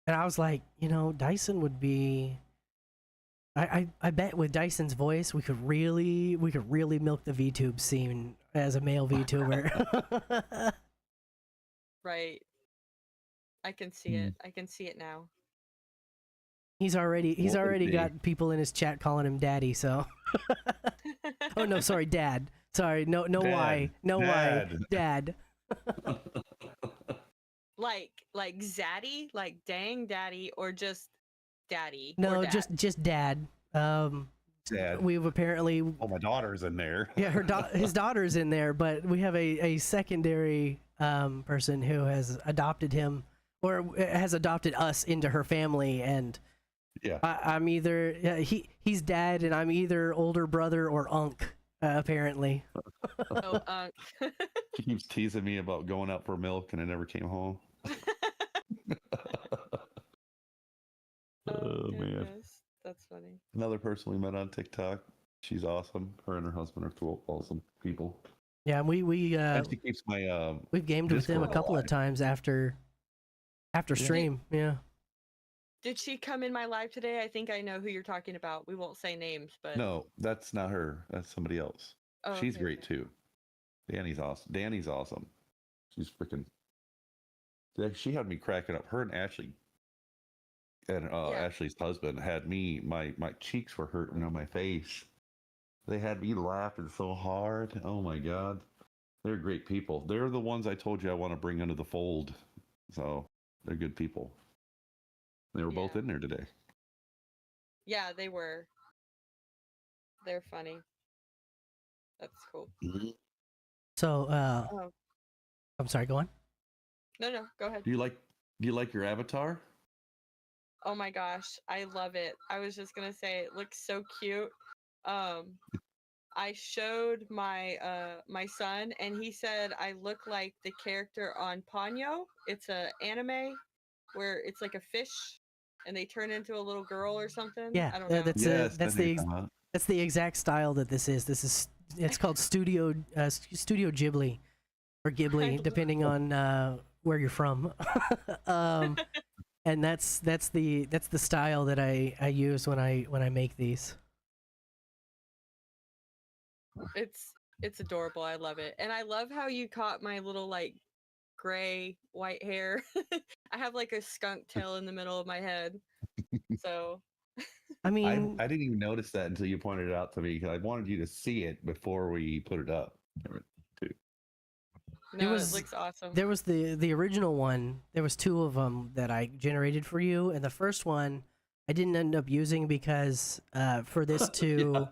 And I was like, Dyson would be. I bet with Dyson's voice, we could really milk the VTube scene as a male VTuber. Right. I can see it. I can see it now. He's already got people in his chat calling him daddy, so. Oh no, sorry, Dad. Sorry, no, no, Dad. why, no, why, Dad. Like zaddy, like dang daddy, or just daddy or No, dad? just Dad. Dad. We've apparently, Oh, my daughter's in there. yeah, his daughter's in there, but we have a secondary person who has adopted him or has adopted us into her family, and Yeah. I'm either he's Dad, and I'm either older brother or unc. Apparently. Oh, She keeps teasing me about going out for milk, and I never came home. Oh, man. goodness. That's funny. Another person we met on TikTok. She's awesome. Her and her husband are two awesome people. Yeah, we And she keeps my we've gamed with them a Discord couple of alive. times after stream. Yeah. Did she come in my live today? I think I know who you're talking about. We won't say names, but No, that's not her. That's somebody else. Oh, She's okay, great okay. too. Danny's awesome. She's freaking. She had me cracking up. Her and Ashley, and Ashley's husband had me. My cheeks were hurting on my face. They had me laughing so hard. Oh my god, they're great people. They're the ones I told you I want to bring into the fold. So they're good people. They were both Yeah. in there today. Yeah, they were. They're funny. That's cool. So Oh. I'm sorry. Go on. No, go ahead. Do you like your avatar? Oh my gosh, I love it. I was just gonna say it looks so cute. I showed my my son, and he said I look like the character on Ponyo. It's a anime where it's like a fish, and they turn into a little girl or something. Yeah, I don't know. Yes, that's the exact style that this is. It's called Studio Ghibli or Ghibli, depending on where you're from. And that's the style that I use when I make these. It's adorable. I love it, and I love how you caught my little like gray white hair. I have like a skunk tail in the middle of my head, so I mean, I didn't even notice that until you pointed it out to me because I wanted you to see it before we put it up. no, it looks awesome. there was the original one. There was two of them that I generated for you, and the first one I didn't end up using because for this to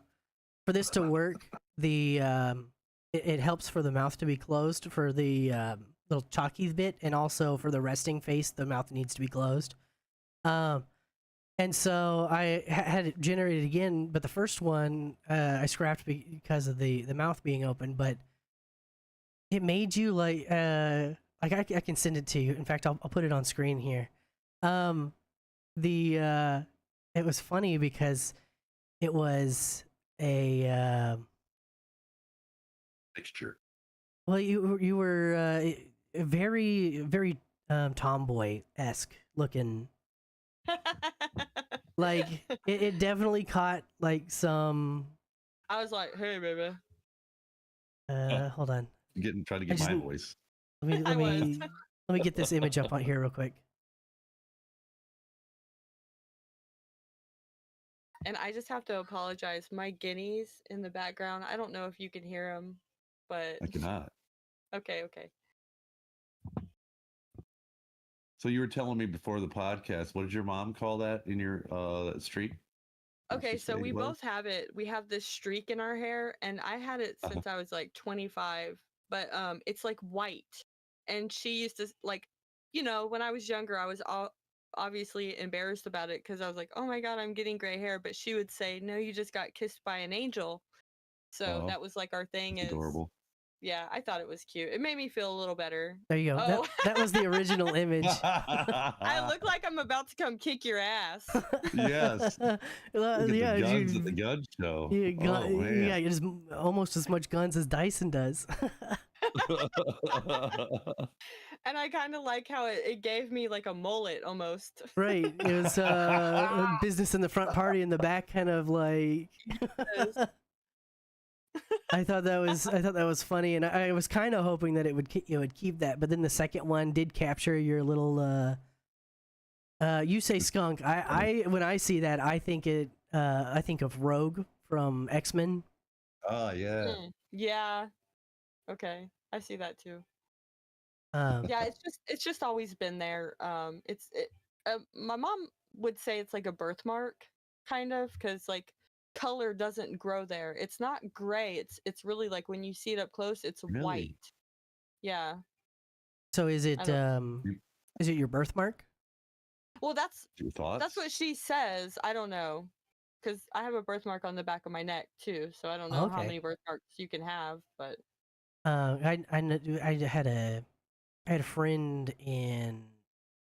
work, it helps for the mouth to be closed for the little chalky bit, and also for the resting face, the mouth needs to be closed. And so I had it generated again, but the first one I scrapped because of the mouth being open. But it made you like I can send it to you. In fact, I'll put it on screen here. It was funny because it was a Mixture. well, you were very tomboy-esque looking. Like it definitely caught like some. I was like, "Hey, baby." Hold on. Trying to get my voice. I was. Let me get this image up on here real quick. And I just have to apologize. My guineas in the background. I don't know if you can hear them, but I cannot. okay. So you were telling me before the podcast, what did your mom call that in your streak? Okay, so we both have it. We have this streak in our hair, and I had it since I was like 25, but it's like white. And she used to like, when I was younger, I was obviously embarrassed about it because I was like, oh my god, I'm getting gray hair. But she would say, no, you just got kissed by an angel. So that was like our thing. Is adorable. Yeah, I thought it was cute. It made me feel a little better. There you go. Oh. That was the original image. I look like I'm about to come kick your ass. Yes. Well, Look at yeah, the guns at the gun show. yeah, there's almost as much guns as Dyson does. And I kind of like how it gave me like a mullet almost. Right. It was business in the front, party in the back, kind of like. I thought that was funny, and I was kind of hoping that it would keep that, but then the second one did capture your little. You say skunk. I when I see that, I think of Rogue from X-Men. Oh yeah. Yeah. Okay. I see that too. Um, Yeah, it's just always been there. My mom would say it's like a birthmark, kind of, because like color doesn't grow there. It's not gray. It's really like when you see it up close, it's Really? white. Yeah. so is I it don't. your birthmark? Well, Your that's thoughts? what she says. I don't know, because I have a birthmark on the back of my neck too. So I don't know how Okay. many birthmarks you can have, but I had a friend in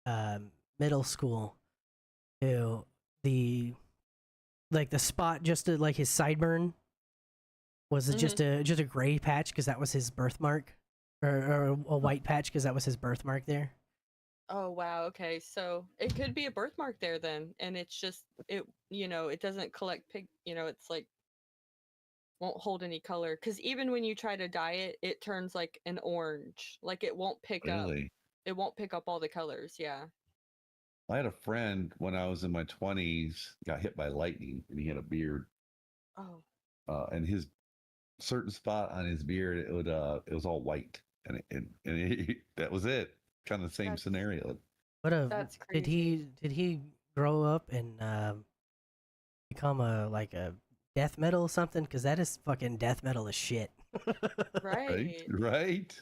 um, middle school who the the spot just to, like his sideburn was mhm. just a gray patch because that was his birthmark, or a Huh. white patch because that was his birthmark there. Oh wow, okay. So it could be a birthmark there then, and it's just it doesn't collect it's like won't hold any color cuz even when you try to dye it, it turns like an orange. Like Really? it won't pick up all the colors. Yeah. I had a friend when I was in my 20s got hit by lightning, and he had a beard, Oh, and his certain spot on his beard it was all white, and that was it. Kind of the same that's scenario. What a that's crazy. did he grow up and become a death metal or something? Because that is fucking death metal as shit. Right? Right. Right?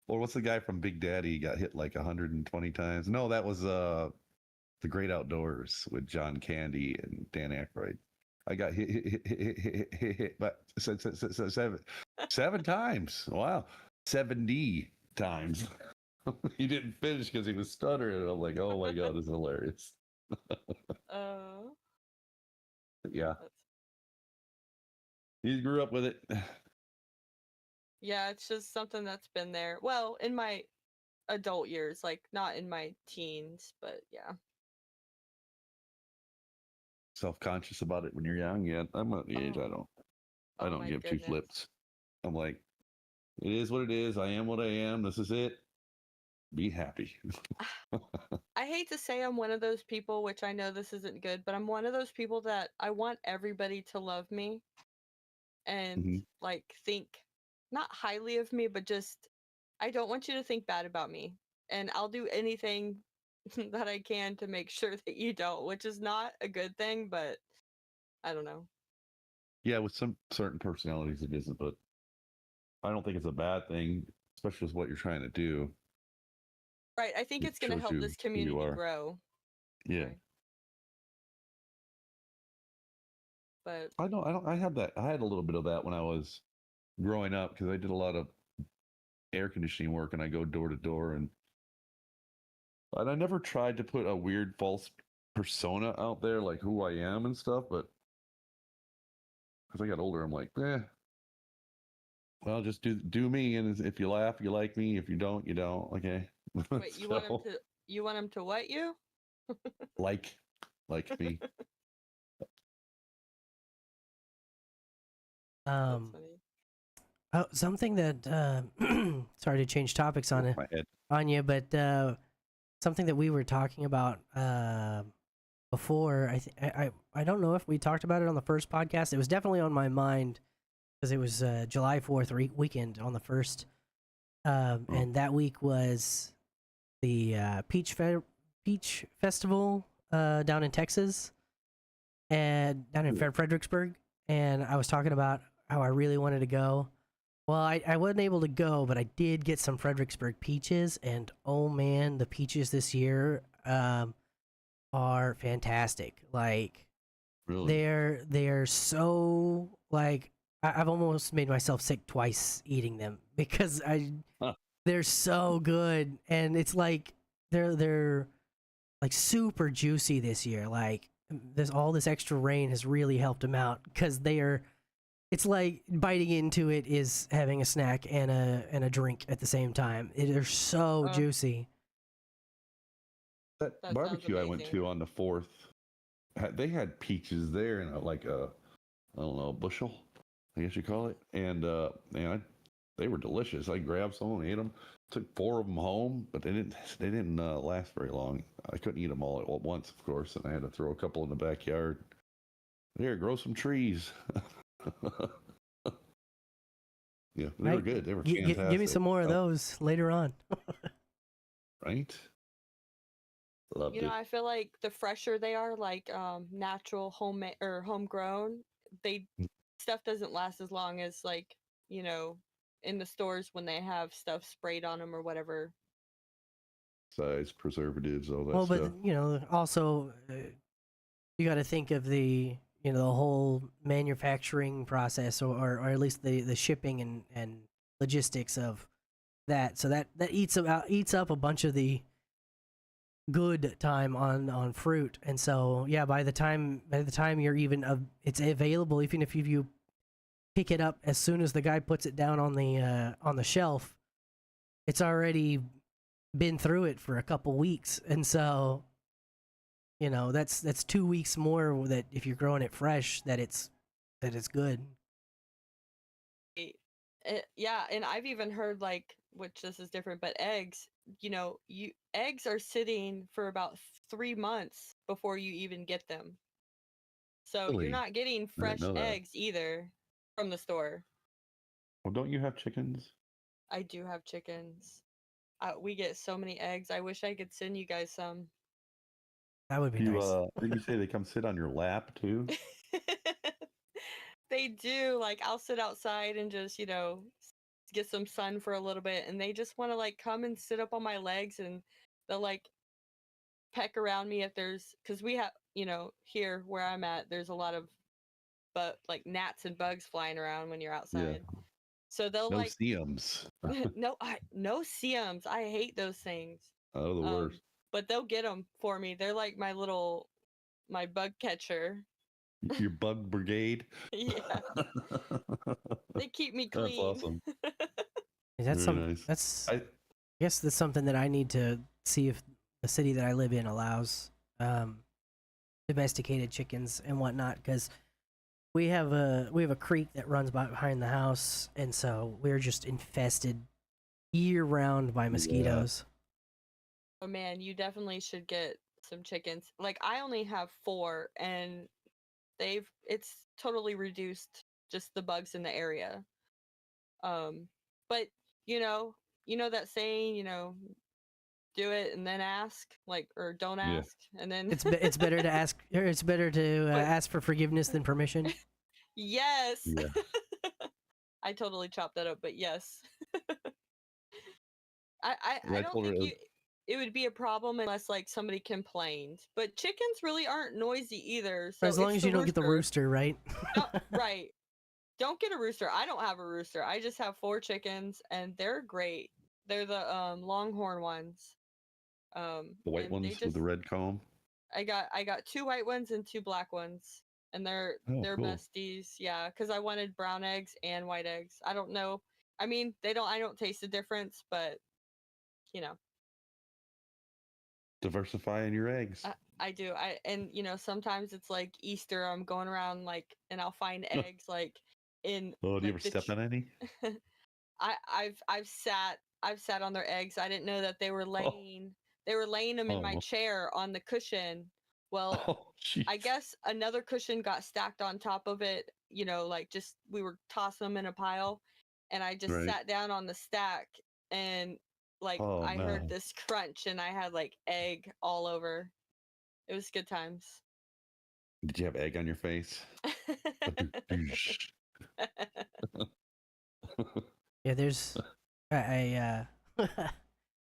Or what's the guy from Big Daddy? He got hit like 120 times. No, that was The Great Outdoors with John Candy and Dan Aykroyd. I got hit but seven times. Wow. 70 times. He didn't finish because he was stuttering. And I'm like, oh my God, this is hilarious. Uh Yeah. that's He grew up with it. Yeah, it's just something that's been there. Well, in my adult years, like not in my teens, but yeah. Self-conscious about it when you're young. Yeah, I'm at the age I Oh, don't I oh don't my give two goodness. flips. I'm like, it is what it is. I am what I am. This is it. Be happy. I hate to say I'm one of those people, which I know this isn't good, but I'm one of those people that I want everybody to love me and Mhm. like think not highly of me, but just I don't want you to think bad about me. And I'll do anything that I can to make sure that you don't, which is not a good thing, but I don't know. Yeah, with some certain personalities it isn't, but I don't think it's a bad thing, especially with what you're trying to do. Right. I think It it's going to shows help you this who you community are. grow. Yeah. Sorry. But I had that. I had a little bit of that when I was growing up because I did a lot of air conditioning work, and I go door to door, and I never tried to put a weird false persona out there like who I am and stuff, but as I got older, I'm like, well, just do me, and if you laugh, you like me. If you don't, you don't. Okay. wait, So you want him to what you? like like me. That's um, funny. something that sorry to change topics Over my head. on you, but something that we were talking about before. I don't know if we talked about it on the first podcast. It was definitely on my mind because it was July 4th weekend on the first, Oh, and that week was the Peach Festival down in Texas and down in cool. Fredericksburg, and I was talking about how I really wanted to go. Well, I wasn't able to go, but I did get some Fredericksburg peaches, and oh man, the peaches this year are fantastic. Like Really? they're so like I've almost made myself sick twice eating them because Huh. they're so good, and it's like they're like super juicy this year. Like this all this extra rain has really helped them out because they are. It's like biting into it is having a snack and a drink at the same time. They're so Oh, juicy. That that sounds barbecue I went amazing. to on the 4th, they had peaches there in like a I don't know, a bushel, I guess you call it. And man, they were delicious. I grabbed some and ate them. Took 4 of them home, but they didn't last very long. I couldn't eat them all at once, of course, and I had to throw a couple in the backyard. Here, grow some trees. Yeah, they were Right? good. They were Give me fantastic. some more of those later on. Right? Loved You know, it. I feel like the fresher they are, like natural homemade or homegrown, they stuff doesn't last as long as like, you know, in the stores when they have stuff sprayed on them or whatever. Size, preservatives, all that Well, but stuff. also you got to think of the the whole manufacturing process, or at least the shipping and logistics of that. So that eats up a bunch of the good time on fruit, and so yeah, by the time you're even it's available, even if you pick it up as soon as the guy puts it down on the shelf, it's already been through it for a couple weeks, and so that's 2 weeks more that if you're growing it fresh that it's good. Yeah, and I've even heard like, which this is different, but eggs, eggs are sitting for about 3 months before you even get them. So you're Really? not getting I didn't fresh know that. eggs either from the store. Well, don't you have chickens? I do have chickens. We get so many eggs. I wish I could send you guys some. That would be You nice. didn't you say they come sit on your lap too? They do. Like, I'll sit outside and just, get some sun for a little bit, and they just want to like come and sit up on my legs, and they'll like peck around me if there's, because we have, here where I'm at, there's a lot of like gnats and bugs flying around when you're Yeah. outside. So they'll No like CMs. no CMs. I hate those things. Oh, the worst. But they'll get them for me. They're like my bug catcher. Your bug brigade. Yeah, they keep me That's clean. awesome. That's Very nice. I guess that's something that I need to see if the city that I live in allows domesticated chickens and whatnot, because we have a creek that runs behind the house, and so we're just infested year round by mosquitoes. Oh man, you definitely should get some chickens. Like, I only have 4, and it's totally reduced just the bugs in the area. But that saying, do it and then ask, like, or don't Yeah. ask, and then It's better to ask, or it's better to But- ask for forgiveness than permission. yes. Yeah. I totally chopped that up, but yes. I Yeah, I don't told her think it was, it would be a problem unless like somebody complained. But chickens really aren't noisy either. So As long it's as the you don't get the rooster, right? Right. Don't get a rooster. I don't have a rooster. I just have 4 chickens, and they're great. They're the longhorn ones. the white And they ones with just the red comb. I got 2 white ones and 2 black ones, and Oh, they're cool. besties. Yeah, because I wanted brown eggs and white eggs. I don't know. I mean, I don't taste the difference, but you know, Diversifying your eggs. I do. And sometimes it's like Easter. I'm going around like, and I'll find eggs like in Oh, do you like ever step on any? I've sat on their eggs. I didn't know that they were Oh, laying them in my oh, chair on the cushion. Well, oh, jeez. I guess another cushion got stacked on top of it, like just we were tossing them in a pile, and I just Right. sat down on the stack, and like Oh, I heard no. this crunch, and I had like egg all over. It was good times. Did you have egg on your face? Yeah, there's I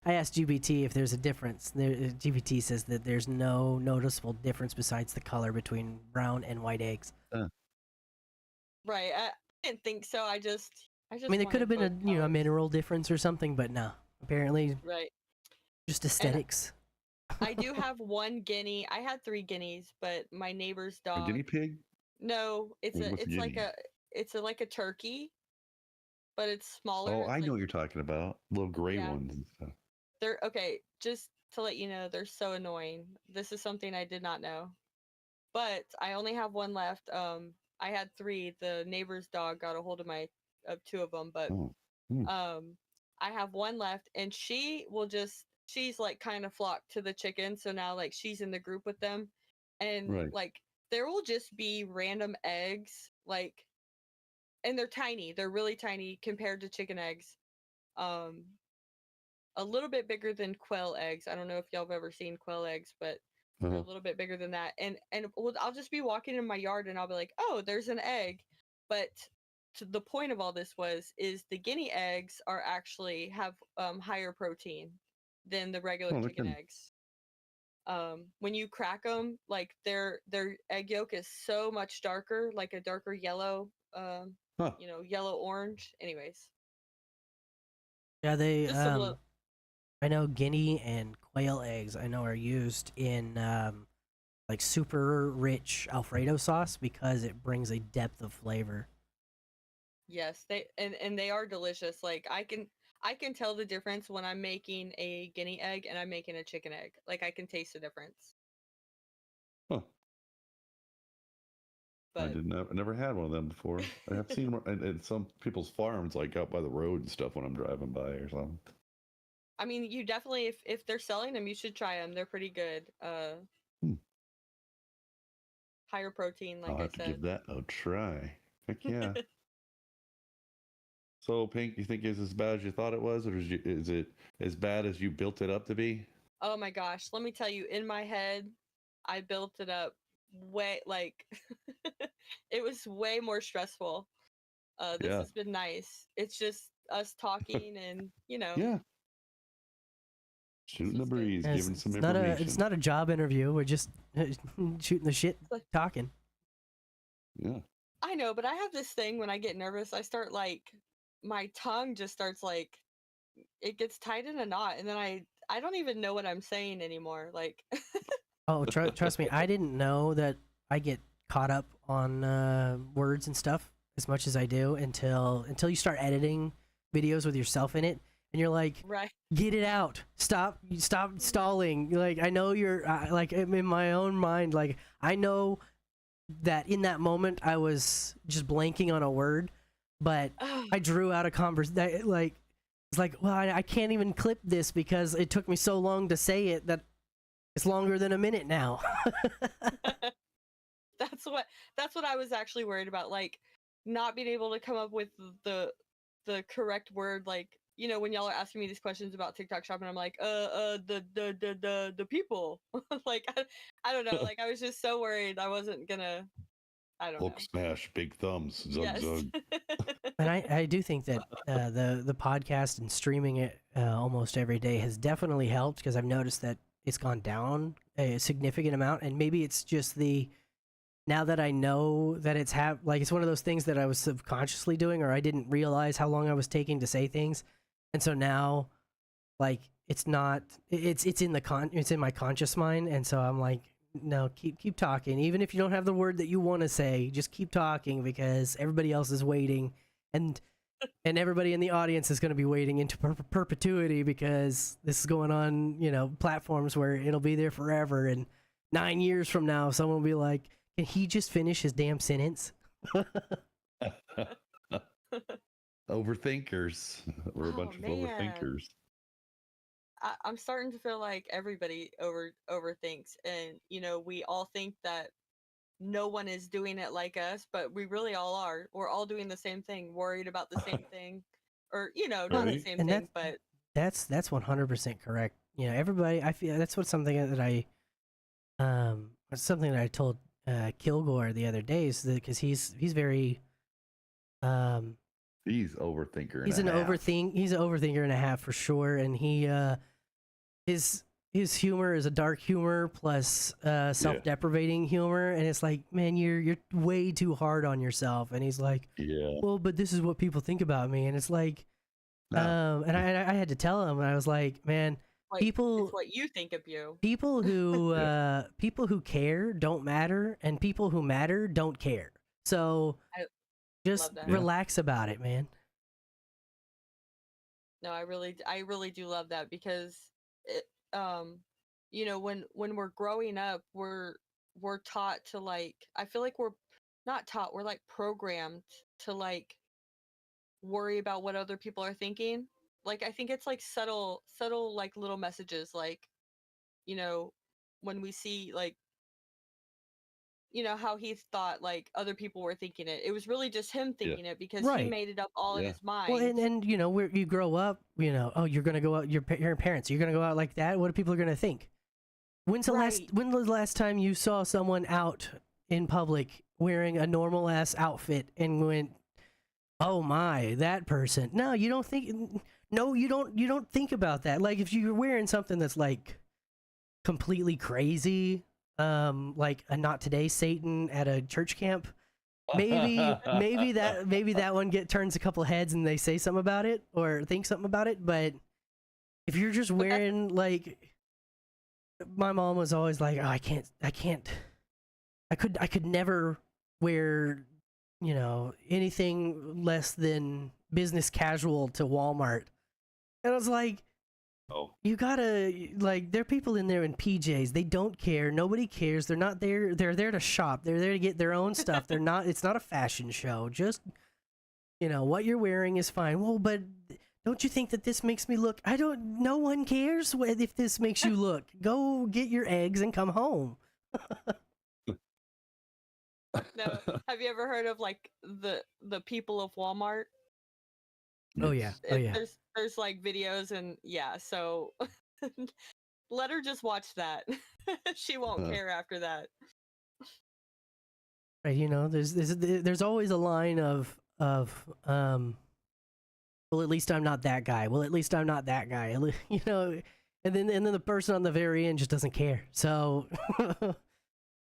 I asked GBT if there's a difference. GBT says that there's no noticeable difference besides the color between brown and white eggs. Right. I didn't think so. I mean, it could have wanted been both a colors. mineral difference or something, but no. Apparently, Right. just aesthetics. I do have 1 guinea. I had 3 guineas, but my neighbor's A dog. guinea pig? No, it's What's a like guinea? like a turkey, but it's smaller. Oh, It's I know like, what you're talking about. Little gray yeah. ones and stuff. They're okay. Just to let you know, they're so annoying. This is something I did not know. But I only have 1 left. I had 3. The neighbor's dog got a hold of 2 of them, but Oh. Hmm. I have 1 left, and she's like kind of flocked to the chicken, so now like she's in the group with them, and Right. like there will just be random eggs, like, and they're tiny. They're really tiny compared to chicken eggs. Um, a little bit bigger than quail eggs. I don't know if y'all have ever seen quail eggs, but they're a little bit bigger than that. And well, I'll just be walking in my yard and I'll be like, oh, there's an egg. But to the point of all this is the guinea eggs are actually have higher protein than the regular chicken eggs. When you crack them, like their egg yolk is so much darker, like a darker yellow, yellow orange. Anyways, Yeah, they just some little. I know guinea and quail eggs I know are used in like super rich Alfredo sauce because it brings a depth of flavor. Yes, and they are delicious. Like I can tell the difference when I'm making a guinea egg and I'm making a chicken egg. Like I can taste the difference. Huh. But I never had one of them before. I have seen them at some people's farms, like out by the road and stuff when I'm driving by or something. I mean, you definitely, if they're selling them, you should try them. They're pretty good. Higher protein, like I'll I have to said. give that a try. Heck yeah. So, Pink, you think it's as bad as you thought it was, or is it as bad as you built it up to be? Oh my gosh, let me tell you, in my head, I built it up way, like, it was way more stressful. This Yeah. has been nice. It's just us talking and, Yeah. Shooting the was good. breeze, Yeah, giving some it's information. not a job interview. We're just shooting the shit, talking. Yeah. I know, but I have this thing when I get nervous, I start like, my tongue just starts like, it gets tied in a knot, and then I don't even know what I'm saying anymore. Like, Oh, trust me, I didn't know that I get caught up on words and stuff as much as I do until you start editing videos with yourself in it, and you're like, right. get it out, stop stalling. Like I know you're like in my own mind, like I know that in that moment I was just blanking on a word, but I drew out a conversation. Like it's like, well, I can't even clip this because it took me so long to say it that it's longer than a minute now. that's what I was actually worried about, like not being able to come up with the correct word, like when y'all are asking me these questions about TikTok shop and I'm like the people like I don't know, like I was just so worried I wasn't gonna, I don't Hulk know. smash, big thumbs, zug Yes. zug. And I do think that the podcast and streaming it almost every day has definitely helped because I've noticed that it's gone down a significant amount, and maybe it's just the now that I know that it's like it's one of those things that I was subconsciously doing or I didn't realize how long I was taking to say things, and so now like it's not it's it's in my conscious mind, and so I'm like, no, keep talking, even if you don't have the word that you want to say, just keep talking because everybody else is waiting, and everybody in the audience is going to be waiting into perpetuity because this is going on, platforms where it'll be there forever, and 9 years from now someone will be like, can he just finish his damn sentence? Overthinkers. We're a Oh, bunch of man. overthinkers. I'm starting to feel like everybody overthinks, and we all think that no one is doing it like us, but we really all are. We're all doing the same thing, worried about the same thing, or not the Right. same And thing, but that's 100% correct. Everybody, I feel that's something that I told Kilgore the other day, is that because he's very He's overthinker. he's an overthinker and a half for sure, and he his humor is a dark humor plus self-deprecating humor, and it's like, man, you're way too hard on yourself. And he's like, Yeah. well, but this is what people think about me, and it's like, and I had to tell him, and I was like, man, it's what you think of you. people who care don't matter, and people who matter don't care. So just relax about it, man. No, I really do love that, because it, when we're growing up, we're taught to, like, I feel like we're not taught, we're like programmed to like worry about what other people are thinking. Like I think it's like subtle like little messages, like when we see like how he thought like other people were thinking it. It was really just him thinking it because he Right. made it up all in Yeah. his mind. Well, and where you grow up, oh, you're gonna go out. Your parents, you're gonna go out like that. What are people gonna think? When was the last time you saw someone out in public wearing a normal ass outfit and went, "Oh my, that person"? No, you don't think. No, you don't. You don't think about that. Like if you're wearing something that's like completely crazy, like a Not Today Satan at a church camp. Maybe that one turns a couple heads and they say something about it or think something about it. But if you're just wearing like, my mom was always like, "Oh, I could never wear, anything less than business casual to Walmart." And I was like, Oh, you gotta, like, there are people in there in PJs. They don't care. Nobody cares. They're not there. They're there to shop. They're there to get their own stuff. It's not a fashion show. Just, what you're wearing is fine. Well, but don't you think that this makes me look? No one cares if this makes you look. Go get your eggs and come home. No, have you ever heard of like the people of Walmart? Oh yeah. Oh yeah. There's like videos and yeah, so let her just watch that. She won't care after that. Right. There's always a line of well, at least I'm not that guy. Well, at least I'm not that guy. And then the person on the very end just doesn't care. So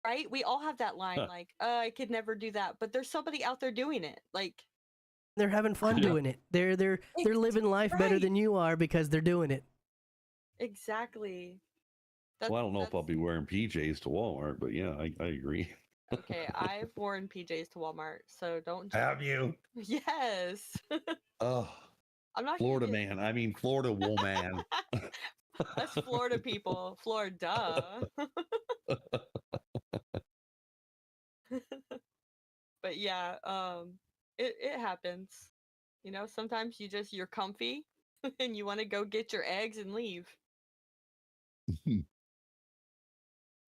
Right? We all have that line like, I could never do that, but there's somebody out there doing it. Like they're having fun doing it. They're living life better than you are because they're doing it. Exactly. Well, I don't know if I'll be wearing PJs to Walmart, but yeah, I agree. Okay, I've worn PJs to Walmart, so don't. Have you? Yes. Oh, I'm not Florida man. I mean, Florida woman. Us Florida people. Florida. But yeah, it happens. Sometimes you're comfy and you want to go get your eggs and leave.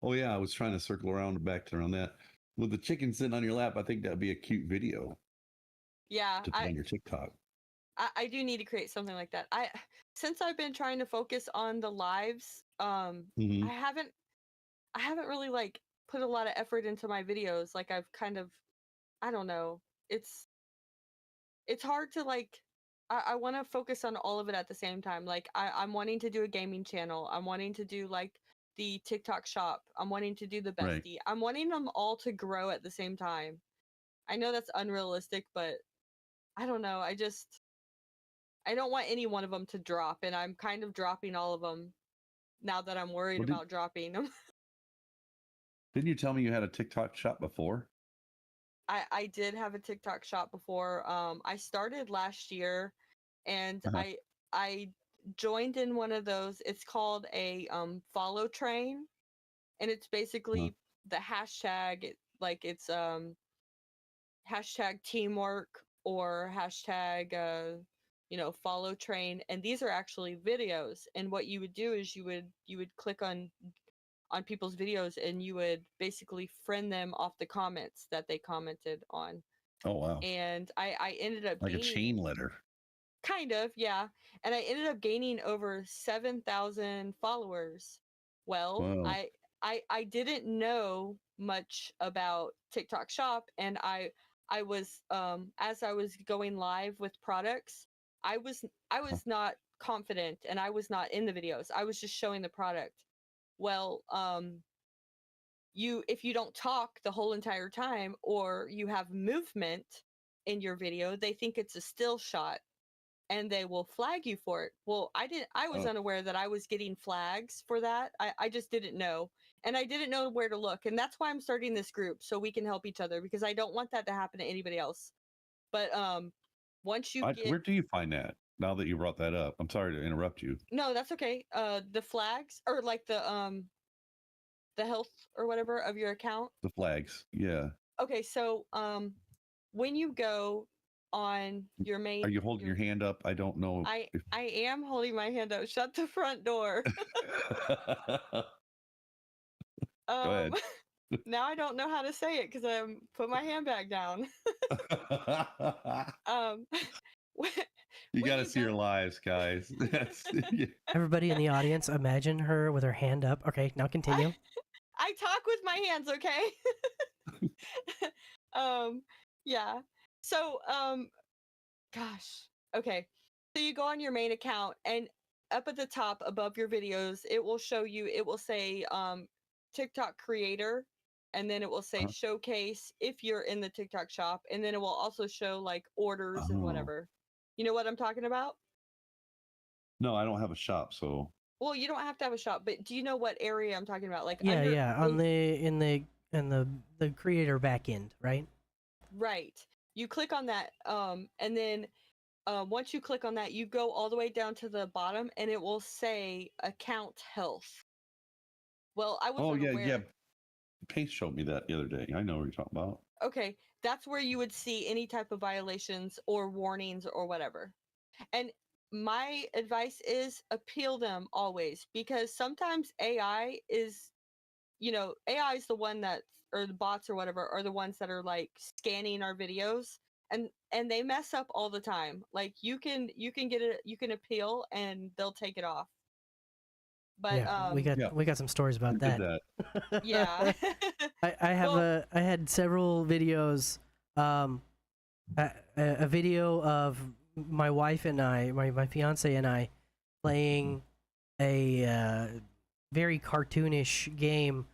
Oh yeah, I was trying to circle around back around that. With the chicken sitting on your lap, I think that'd be a cute video Yeah, to put on your TikTok. I do need to create something like that. Since I've been trying to focus on the lives, Mhm. I haven't really like put a lot of effort into my videos. Like I've kind of, I don't know. It's hard to like. I want to focus on all of it at the same time. Like I'm wanting to do a gaming channel. I'm wanting to do like the TikTok shop. I'm wanting to do the Right. bestie. I'm wanting them all to grow at the same time. I know that's unrealistic, but I don't know. I don't want any one of them to drop, and I'm kind of dropping all of them now that I'm worried Well, about dropping them. Didn't you tell me you had a TikTok shop before? I did have a TikTok shop before. I started last year, and Uh-huh. I joined in one of those. It's called a follow train, and it's basically the hashtag. Like it's hashtag teamwork or hashtag follow train, and these are actually videos. And what you would do is you would click on people's videos and you would basically friend them off the comments that they commented on. Oh wow. And I ended up Like a gaining, chain letter. kind of, yeah. And I ended up gaining over 7,000 followers. Well, Wow. I didn't know much about TikTok Shop, and I was as I was going live with products, I was not confident, and I was not in the videos. I was just showing the product. Well, if you don't talk the whole entire time or you have movement in your video, they think it's a still shot and they will flag you for it. Well, I was Oh. unaware that I was getting flags for that. I just didn't know. And I didn't know where to look. And that's why I'm starting this group, so we can help each other, because I don't want that to happen to anybody else. But once you get, Where do you find that? Now that you brought that up, I'm sorry to interrupt you. no, that's okay. The flags, or like the health or whatever of your account. The flags. Yeah. Okay, so when you go on your main, Are you holding your hand up? I don't know. I am holding my hand up. Shut the front door. Go ahead. Now I don't know how to say it because I put my hand back down. um, when You when got to you see her go, lives, guys. That's, yeah. Everybody in the audience, imagine her with her hand up. Okay, now continue. I talk with my hands, okay? um, yeah. So, gosh. Okay. So you go on your main account and up at the top above your videos, it will show you, it will say TikTok creator, and then it will say Uh-huh. showcase if you're in the TikTok shop, and then it will also show like orders and Oh. whatever. You know what I'm talking about? No, I don't have a shop, so. Well, you don't have to have a shop, but do you know what area I'm talking about? Like Yeah, under yeah, on the creator back end, right? right. You click on that, and then once you click on that, you go all the way down to the bottom, and it will say account health. Well, I Oh wasn't yeah, yeah. aware. Pace showed me that the other day. I know what you're talking about. Okay, that's where you would see any type of violations or warnings or whatever. And my advice is appeal them always, because sometimes AI is, AI is the one that, or the bots or whatever, are the ones that are like scanning our videos, and they mess up all the time. Like you can get it, you can appeal and they'll take it off. But Yeah, Yeah, we got some stories we about did that. that. yeah. Well, I had several videos, a video of my wife and I, my fiance and I, playing a very cartoonish game,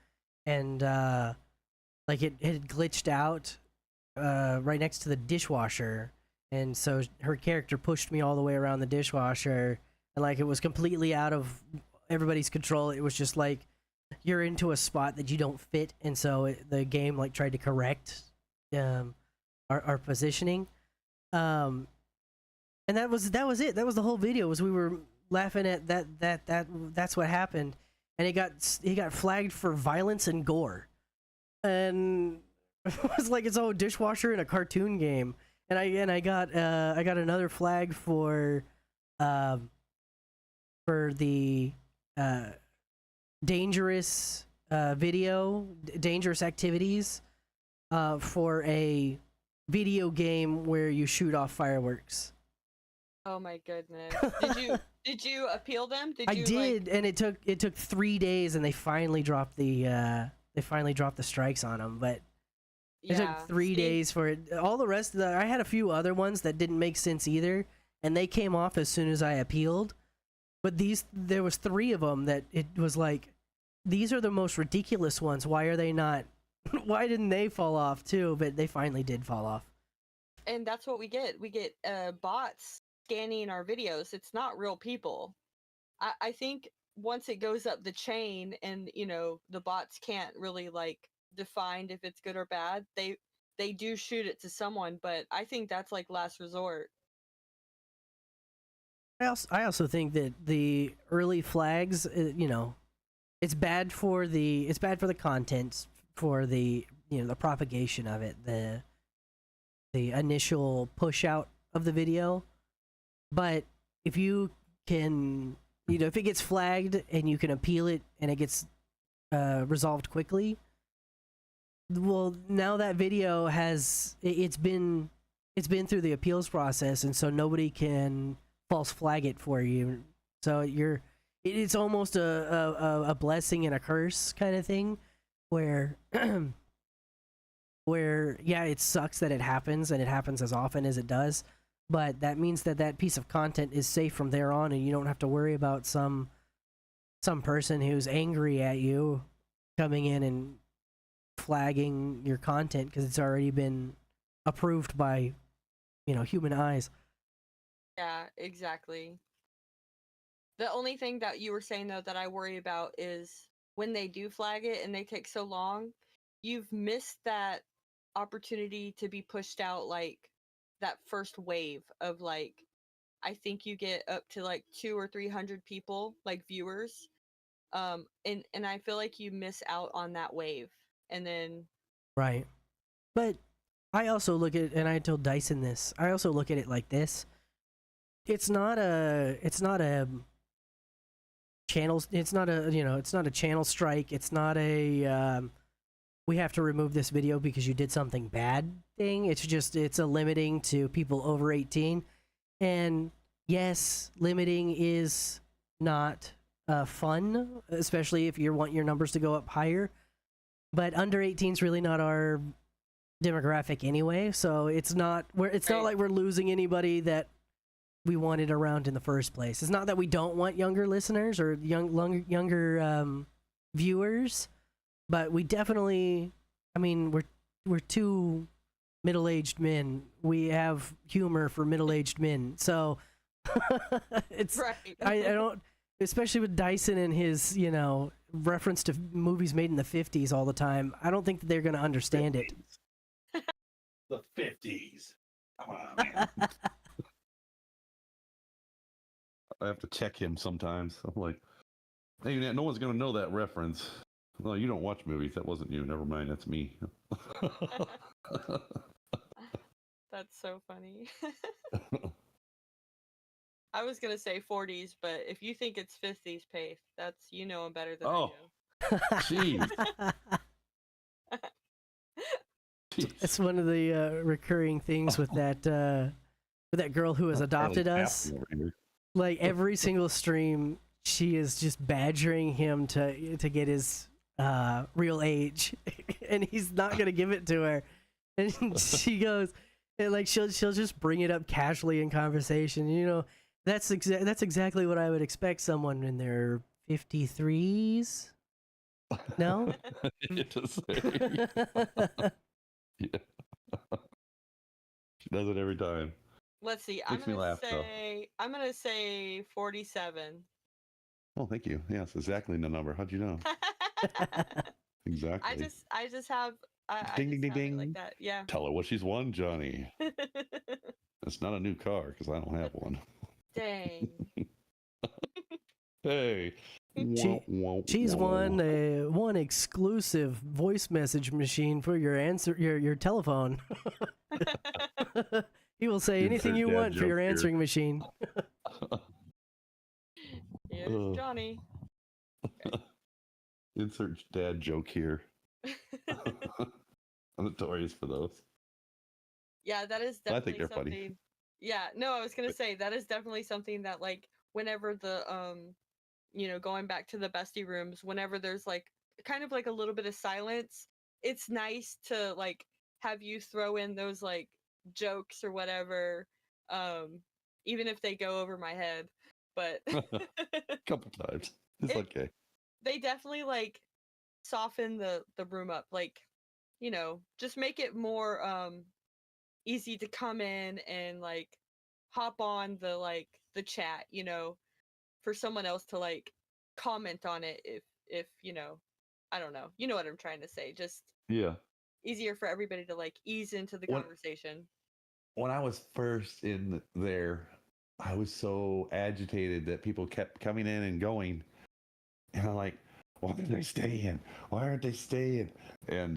and like it had glitched out right next to the dishwasher, and so her character pushed me all the way around the dishwasher, and like it was completely out of everybody's control. It was just like you're into a spot that you don't fit, and so the game like tried to correct our positioning, um and that was it. That was the whole video. Was we were laughing at that's what happened, and he got flagged for violence and gore, and it was like its own dishwasher in a cartoon game, and I got another flag um for the uh dangerous dangerous activities for a video game where you shoot off fireworks. oh my goodness. Did you appeal them? Did I you did, and it took 3 days, and they finally dropped the strikes on them. But it yeah. took three See, days for it. All the rest of I had a few other ones that didn't make sense either, and they came off as soon as I appealed. But there was three of them that it was like, these are the most ridiculous ones. Why are they not? Why didn't they fall off too? But they finally did fall off. and that's what we get. We get bots scanning our videos. It's not real people. I think once it goes up the chain and the bots can't really like define if it's good or bad, they do shoot it to someone, but I think that's like last resort. I also think that the early flags, it's bad for the content, for the the propagation of it, the initial push out of the video. But if you can, if it gets flagged and you can appeal it and it gets resolved quickly, well, now that video it's been through the appeals process, and so nobody can false flag it for you. So it's almost a blessing and a curse kind of thing, where where yeah, it sucks that it happens, and it happens as often as it does, but that means that piece of content is safe from there on, and you don't have to worry about some person who's angry at you coming in and flagging your content because it's already been approved by human eyes. Yeah, exactly. The only thing that you were saying though that I worry about is when they do flag it and they take so long, you've missed that opportunity to be pushed out, like that first wave of like, I think you get up to like 200 or 300 people, like viewers. And I feel like you miss out on that wave. And then Right. But I also look at, and I told Dyson this, I also look at it like this. It's not a channel, it's not a channel strike, it's not a we have to remove this video because you did something bad thing. It's a limiting to people over 18. And yes, limiting is not fun, especially if you want your numbers to go up higher. But under 18 is really not our demographic anyway, so it's not not like we're losing anybody that we wanted around in the first place. It's not that we don't want younger listeners or younger viewers, but we definitely, I mean, we're two middle-aged men. We have humor for middle-aged men, so it's Right. I don't, especially with Dyson and his reference to movies made in the 50s all the time. I don't think that they're going to understand it. The 50s. Come on, man. I have to check him sometimes. I'm like, hey, no one's going to know that reference. No, you don't watch movies. That wasn't you. Never mind. That's me. That's so funny. I was gonna say 40s, but if you think it's 50s, Pace, that's them better than I do. Jeez. It's one of the recurring things with that girl who has adopted us. Like every single stream, she is just badgering him to get his real age, and he's not gonna give it to her. And she goes, and like she'll just bring it up casually in conversation. That's exactly what I would expect someone in their 53s. No. Yeah. She does it every time. Let's see. Makes me laugh, though. I'm gonna say 47. Oh, thank you. Yes, exactly the number. How'd you know? Exactly. I just have ding, ding, ding, have it ding. like that. Yeah. Tell her what she's won, Johnny. It's not a new car because I don't have one. Dang. Hey. She's won one exclusive voice message machine for your telephone. He will say anything you want for your answering machine. Here's Johnny. Insert dad joke here. I'm notorious for those. Yeah, that is definitely I think they're something. funny. Yeah, no, I was gonna say that is definitely something that, like, whenever the going back to the bestie rooms, whenever there's like kind of like a little bit of silence, it's nice to like have you throw in those like jokes or whatever, even if they go over my head. But Couple times. It's okay. They definitely like soften the room up, like, just make it more easy to come in and like hop on the chat, for someone else to like comment on it if I don't know, you know what I'm trying to say, just Yeah. easier for everybody to like ease into the conversation. When I was first in there, I was so agitated that people kept coming in and going, and I'm like, why aren't they staying? Why aren't they staying? And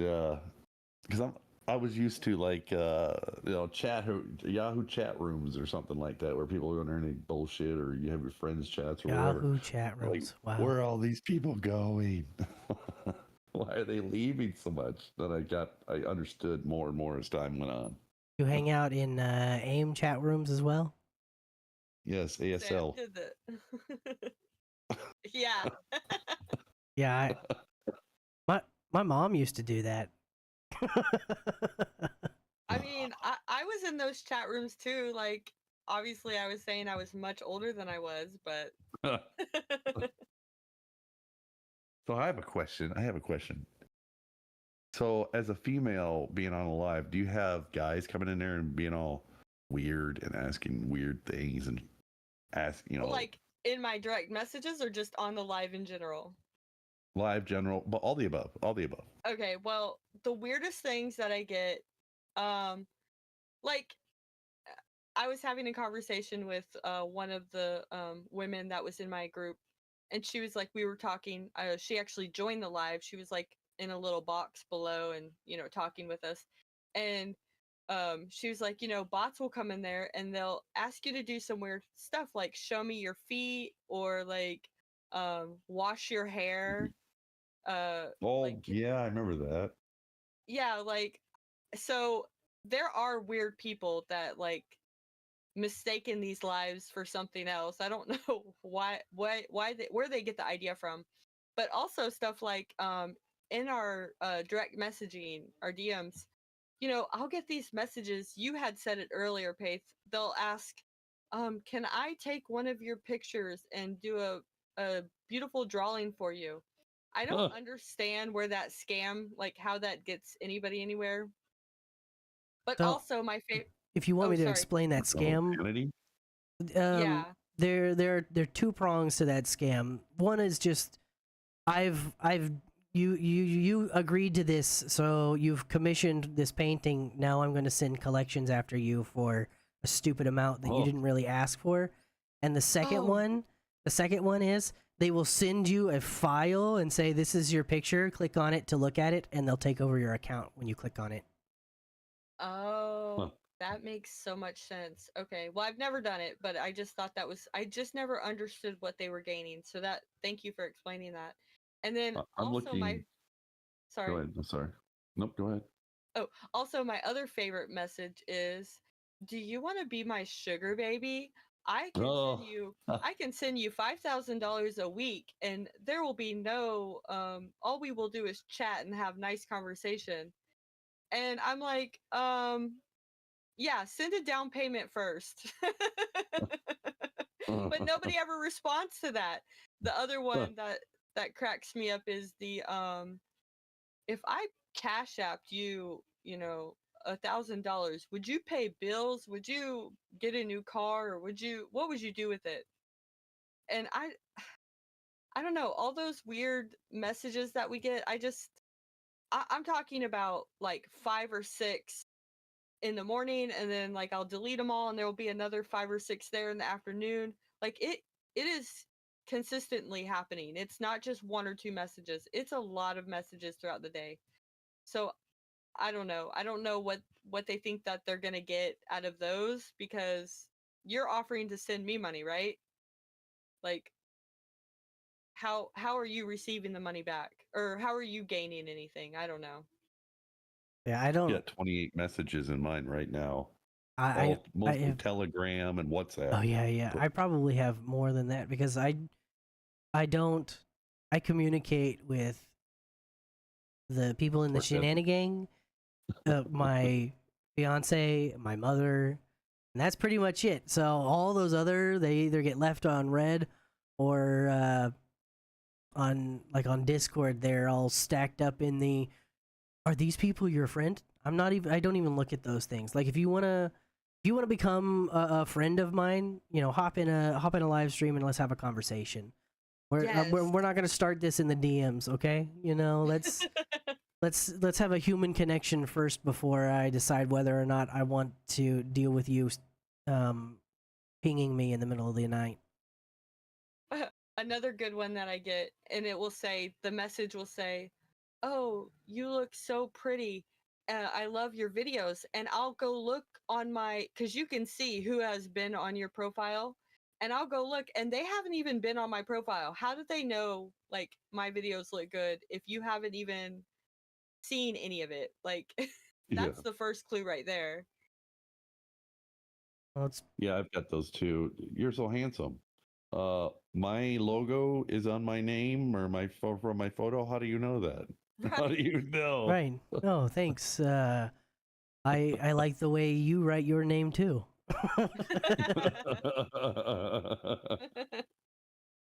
because I was used to like Yahoo chat rooms or something like that, where people are going to any bullshit, or you have your friends chats or whatever. Yahoo chat rooms. Like, wow. Where are all these people going? Why are they leaving so much? That I understood more and more as time went on. You hang out in AIM chat rooms as well? Yes, ASL. Yeah. Yeah, my mom used to do that. I mean, I was in those chat rooms too. Like, obviously, I was saying I was much older than I was, but. So I have a question. So, as a female being on a live, do you have guys coming in there and being all weird and asking weird things and like in my direct messages or just on the live in general? Live general, but all the above. Okay, well, the weirdest things that I get, like, I was having a conversation with one of the women that was in my group, and she was like, we were talking, she actually joined the live. She was like in a little box below and, talking with us. And she was like, bots will come in there and they'll ask you to do some weird stuff, like show me your feet or like wash your hair. Yeah, I remember that. yeah, like, so there are weird people that like mistaken these lives for something else. I don't know why they, where they get the idea from, but also stuff like in our direct messaging, our DMs. You know, I'll get these messages. You had said it earlier, Paith. They'll ask, "Can I take one of your pictures and do a beautiful drawing for you?" I don't understand where that scam, like how that gets anybody anywhere. But So, also my favorite. if you want Oh, me to sorry. explain that Oh, scam, Kennedy? um, Yeah. there are two prongs to that scam. One is just I've you agreed to this, so you've commissioned this painting. Now I'm going to send collections after you for a stupid amount that you Oh, didn't really ask for. And Oh, the second one is they will send you a file and say this is your picture. Click on it to look at it, and they'll take over your account when you click on it. huh. oh, that makes so much sense. Okay. Well, I've never done it, but I just thought that was, I just never understood what they were gaining. So that, thank you for explaining that. And then I'm also my, looking. Go sorry. ahead. I'm sorry. Nope. Go ahead. Oh, also my other favorite message is, do you want to be my sugar baby? I can send Oh, you, I can send you $5,000 a week and there will be no, all we will do is chat and have nice conversation. And I'm like, yeah, send a down payment first. But nobody ever responds to that. The other one that cracks me up is the if I cash apped you, you know, $1,000, would you pay bills? Would you get a new car, or would you, what would you do with it? And I don't know, all those weird messages that we get, I'm talking about like 5 or 6 in the morning, and then like I'll delete them all and there will be another 5 or 6 there in the afternoon. Like it is consistently happening. It's not just 1 or 2 messages. It's a lot of messages throughout the day. So I don't know. I don't know what they think that they're going to get out of those, because you're offering to send me money, right? Like how are you receiving the money back, or how are you gaining anything? I don't know. Yeah, I I've don't. got 28 messages in mine right now. I All I mostly have. Telegram and WhatsApp. Oh yeah, yeah. But I probably have more than that because I don't. I communicate with the people in the of course, Shenanigan gang, my fiance, my mother, and that's pretty much it. So all those other, they either get left on red or on like on Discord. They're all stacked up in the. Are these people your friend? I'm not even. I don't even look at those things. Like if you wanna become a friend of mine, you know, hop in a live stream and let's have a conversation. Yes. We're not gonna start this in the DMs, okay? You know, let's have a human connection first before I decide whether or not I want to deal with you um pinging me in the middle of the night. Another good one that I get, and it will say, the message will say, "Oh, you look so pretty. I love your videos." And I'll go look on my, because you can see who has been on your profile, and I'll go look, and they haven't even been on my profile. How did they know like my videos look good if you haven't even seen any of it? Like, yeah, that's the first clue right there. Well, it's yeah, I've got those too. You're so handsome. My logo is on my name or my from my photo. How do you know that? How do Right. you know? right. Oh, thanks. I like the way you write your name too. I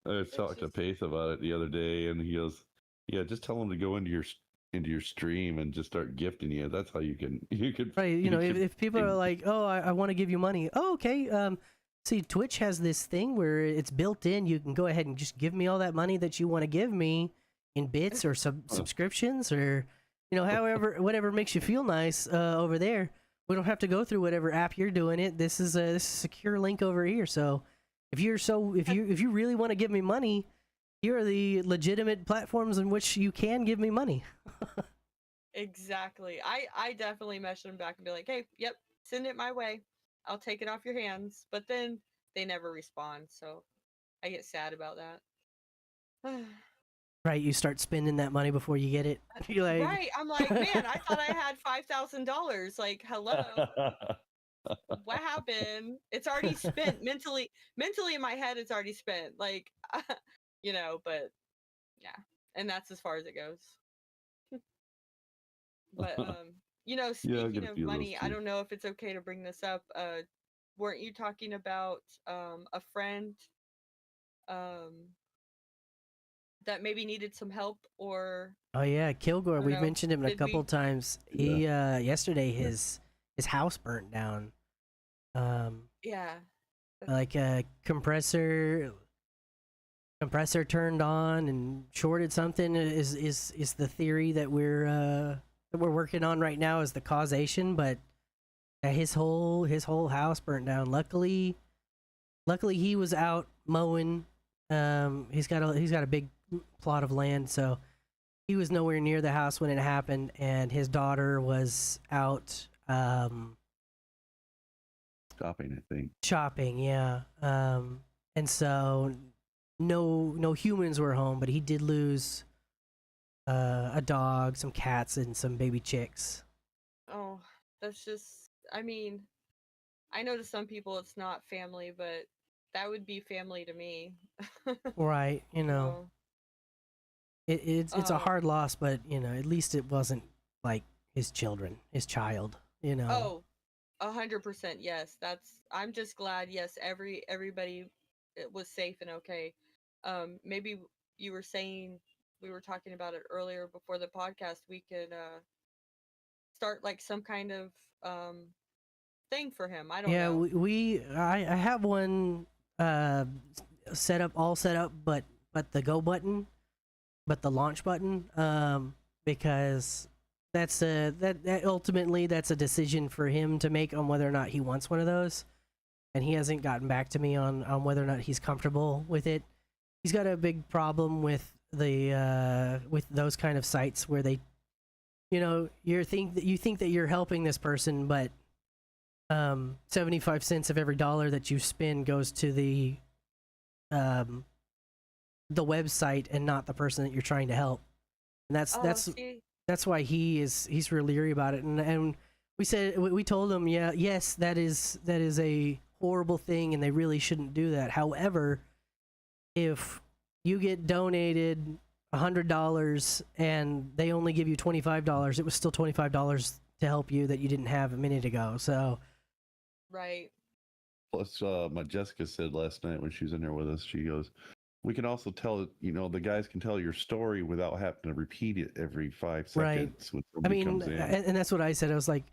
It's talked to just Pace about it the other day, and he goes, "Yeah, just tell him to go into your stream and just start gifting you. That's how Right, you know, you can." if people are like, "Oh, I want to give you money," oh, okay. See, Twitch has this thing where it's built in. You can go ahead and just give me all that money that you want to give me in bits or subscriptions or, you know, however, whatever makes you feel nice over there. We don't have to go through whatever app you're doing it. This is a secure link over here. So, if you really want to give me money, here are the legitimate platforms in which you can give me money. exactly. I definitely message them back and be like, "Hey, yep, send it my way. I'll take it off your hands." But then they never respond, so I get sad about that. Right, you start spending that money before you get it. You're like, Right. I'm like, man, I thought I had $5,000. Like, hello, what happened? It's already spent mentally. Mentally in my head, it's already spent. Like, but yeah, and that's as far as it goes. But Yeah, I get speaking a of few of those money, I too. don't know if it's okay to bring this up. Weren't you talking about a friend um that maybe needed some help, or oh yeah, Kilgore. I don't We've know? mentioned him a Did couple we? times. Yeah. He yesterday his house burnt down. Um, Yeah. like a compressor turned on and shorted something is the theory that we're working on right now is the causation, but his whole house burnt down. Luckily he was out mowing. He's got a big plot of land, so he was nowhere near the house when it happened, and his daughter was out Shopping, I think. shopping. Yeah, and so no humans were home, but he did lose a dog, some cats, and some baby chicks. Oh, that's just. I mean, I know to some people it's not family, but that would be family to me. Right, So, it's a um, hard loss, but at least it wasn't like his child. oh, 100% yes. That's. I'm just glad. Yes, everybody it was safe and okay. Maybe you were saying we were talking about it earlier before the podcast. We could start like some kind of um thing for him. I don't Yeah, know. I have one uh all set up, but the go button, but the launch button, because that ultimately that's a decision for him to make on whether or not he wants one of those, and he hasn't gotten back to me on whether or not he's comfortable with it. He's got a big problem with those kind of sites where they, you think that you're helping this person, but 75 cents of every dollar that you spend goes to um the website and not the person that you're trying to help. And that's Oh, that's see, that's why he's really leery about it. And we told him, yeah, yes, that is a horrible thing and they really shouldn't do that. However, if you get donated $100 and they only give you $25, it was still $25 to help you that you didn't have a minute ago. So right. Plus, my Jessica said last night when she was in there with us, she goes, "We can also tell, the guys can tell your story without having to repeat it every 5 right. seconds when I somebody mean, comes in." and that's what I said. I was like,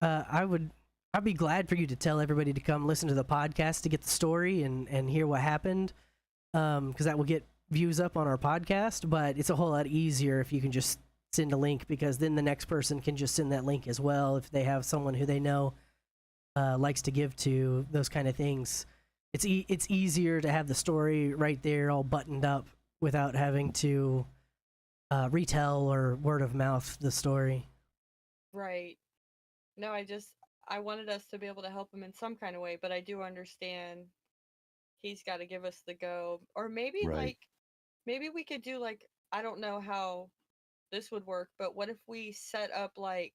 I'd be glad for you to tell everybody to come listen to the podcast to get the story and hear what happened, because that will get views up on our podcast. But it's a whole lot easier if you can just send a link, because then the next person can just send that link as well if they have someone who they know likes to give to those kind of things. It's easier to have the story right there, all buttoned up, without having to retell or word of mouth the story. Right. No, I wanted us to be able to help him in some kind of way, but I do understand he's got to give us the go. Or Right. maybe we could do like, I don't know how this would work, but what if we set up like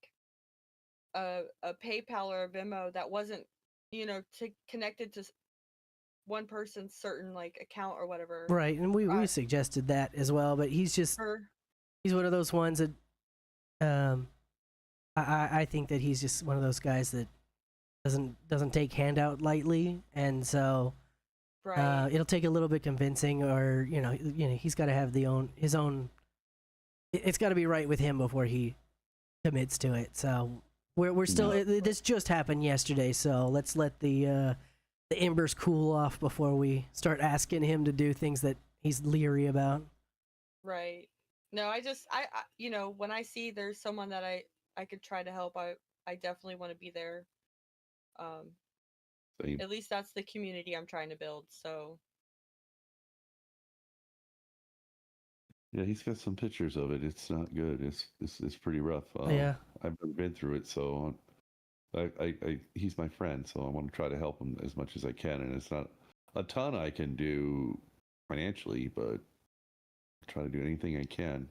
a PayPal or a Venmo that wasn't, to connected to one person's certain like account or whatever. Right, and we Uh, suggested that as well, but or he's one of those ones that um I think that he's just one of those guys that doesn't take handout lightly, and so right. it'll take a little bit convincing, or he's got to have his own. It's got to be right with him before he commits to it. So we're still Yeah. this just happened yesterday, so let's let the embers cool off before we start asking him to do things that he's leery about. Right. No, when I see there's someone that I could try to help, I definitely want to be there. Um, Same. at least that's the community I'm trying to build. So, Yeah, he's got some pictures of it. It's not good. It's pretty rough. Yeah. I've never been through it, so he's my friend, so I want to try to help him as much as I can. And it's not a ton I can do financially, but Try to do anything I can.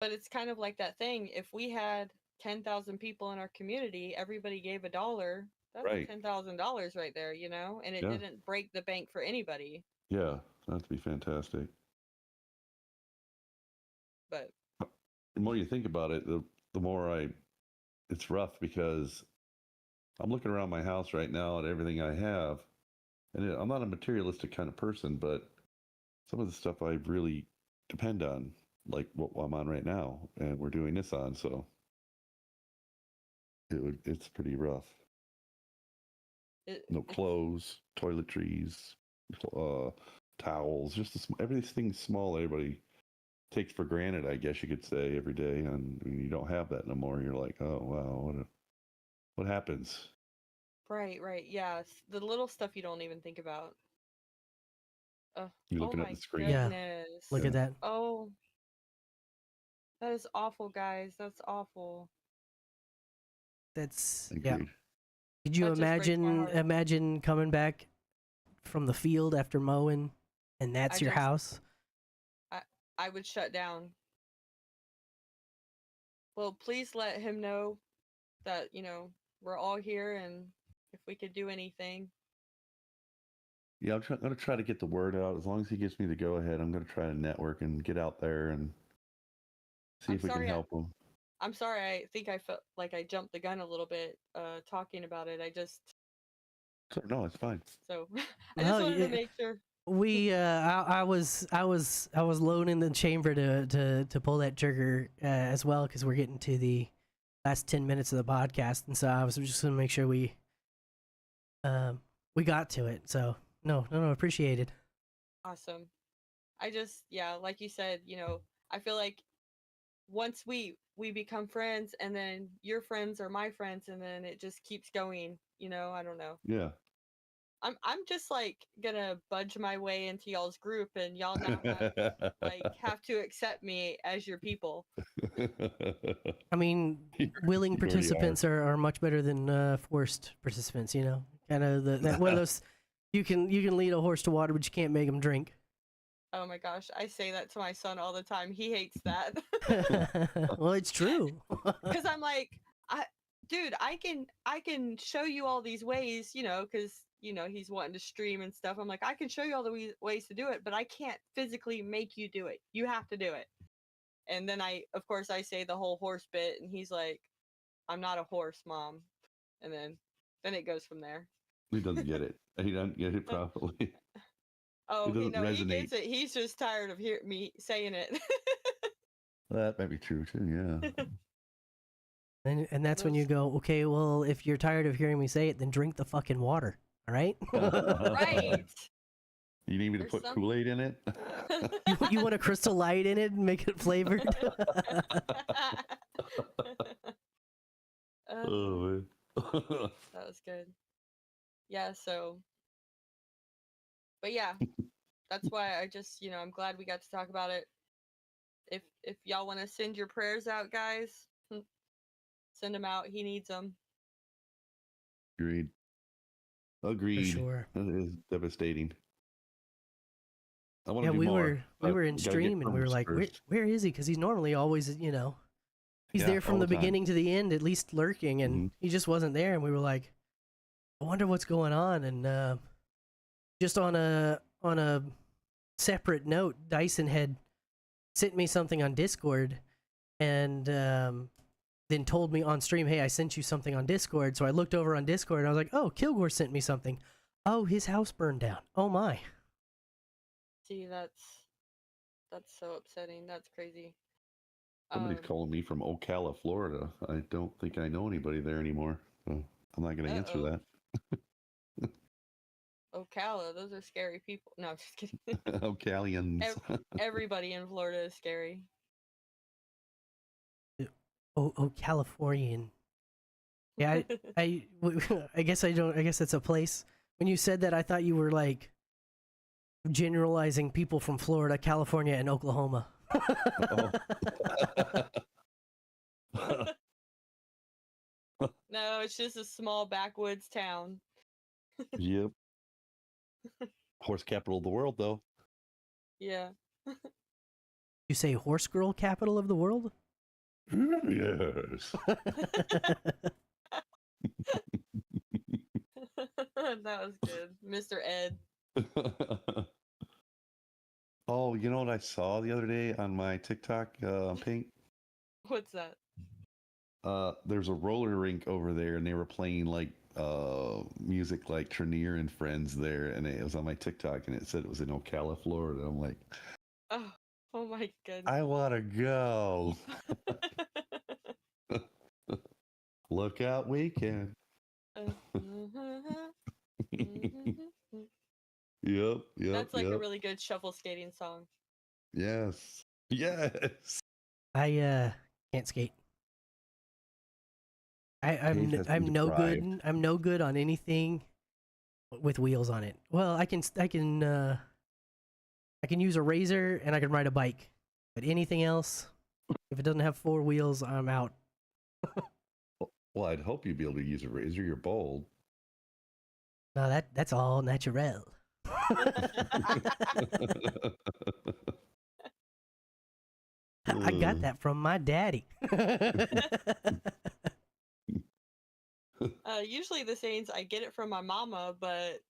But it's kind of like that thing. If we had 10,000 people in our community, everybody gave $1. That's Right. $10,000 right there, you know, and it Yeah. didn't break the bank for anybody. Yeah, that'd be fantastic. But The more you think about it, the more it's rough because I'm looking around my house right now at everything I have, and I'm not a materialistic kind of person, but some of the stuff I really depend on, like what I'm on right now, and we're doing this on, so it's pretty rough. No it's clothes, toiletries, towels, just everything small everybody takes for granted, I guess you could say, every day, and when you don't have that no more, you're like, oh wow, what happens? right, yes. The little stuff you don't even think about. You're Oh looking at my the screen. Yeah. goodness. Look Yeah. at that. Oh, that is awful, guys. That's awful. That's yeah. Agreed. Could you That just breaks my heart. imagine coming back from the field after mowing, and that's I your just- house? I would shut down. Well, please let him know that, you know, we're all here and if we could do anything. Yeah, I'm going to try to get the word out. As long as he gives me the go ahead, I'm going to try to network and get out there and see if we can help him. I'm sorry, I think I felt like I jumped the gun a little bit talking about it. No, it's fine. So I No, just wanted to make sure. We I was alone in the chamber to pull that trigger as well, because we're getting to the last 10 minutes of the podcast, and so I was just gonna make sure we got to it. So no, appreciated. Awesome. I just, yeah, like you said, you know, I feel like once we become friends, and then your friends are my friends, and then it just keeps going, you know. I don't know. Yeah. I'm just like gonna budge my way into y'all's group, and y'all now have to accept me as your people. I mean, willing you already participants are much better than forced participants. You know, kind of that one of those. You can lead a horse to water, but you can't make him drink. Oh my gosh, I say that to my son all the time. He hates that. Well, it's true. Because I'm like, dude, I can show you all these ways, you know, because you know he's wanting to stream and stuff. I'm like, I can show you all the ways to do it, but I can't physically make you do it. You have to do it. And then of course, I say the whole horse bit, and he's like, I'm not a horse, Mom. And then it goes from there. He doesn't get it. He doesn't get it properly. Oh, It doesn't he resonate. gets it. He's just tired of me saying it. That might be true too. Yeah. And that's when you go, okay, well, if you're tired of hearing me say it, then drink the fucking water. All right? Right. You need me to There's put some- Kool-Aid in it? You want a crystal light in it and make it flavored? Oh man. That was good. Yeah, so but yeah, that's why I just, you know, I'm glad we got to talk about it. If y'all want to send your prayers out, guys, send them out. He needs them. Agreed. For Agreed. sure. That is devastating. I want Yeah, to do we more. were in We gotta stream, get and we were permits like, first. where is he? Because he's normally always, you know, he's Yeah, there from all the the time. beginning to the end, at least lurking, and Mhm. he just wasn't there. And we were like, I wonder what's going on. And just on a separate note, Dyson had sent me something on Discord, and then told me on stream, hey, I sent you something on Discord. So I looked over on Discord, and I was like, oh, Kilgore sent me something. Oh, his house burned down. Oh my. See, that's so upsetting. That's crazy. Somebody's calling me from Ocala, Florida. I don't think I know anybody there anymore. So I'm not going to answer Uh-oh. that. Ocala, those are scary people. No, I'm just kidding. Ocalians. Everybody in Florida is scary. Oh, Californian. Yeah, I guess I don't. I guess it's a place. When you said that, I thought you were like generalizing people from Florida, California, and Oklahoma. No, it's just a small backwoods town. Yep. Horse capital of the world, though. Yeah. You say horse girl capital of the world? Yes. That was good, Mr. Ed. Oh, you know what I saw the other day on my TikTok, Pink? What's that? There's a roller rink over there, and they were playing like music like Trenier and Friends there, and it was on my TikTok, and it said it was in Ocala, Florida. I'm like, Oh, oh my goodness. I want to go. Look out weekend. Yep, That's like a yep. really good shuffle skating song. Yes. Yes. I can't skate. I'm Kate has been no deprived. good. I'm no good on anything with wheels on it. Well, I can use a razor and I can ride a bike, but anything else, if it doesn't have four wheels, I'm out. Well, I'd hope you'd be able to use a razor. You're bold. No, that's all natural. I got that from my daddy. Usually the sayings I get it from my mama, but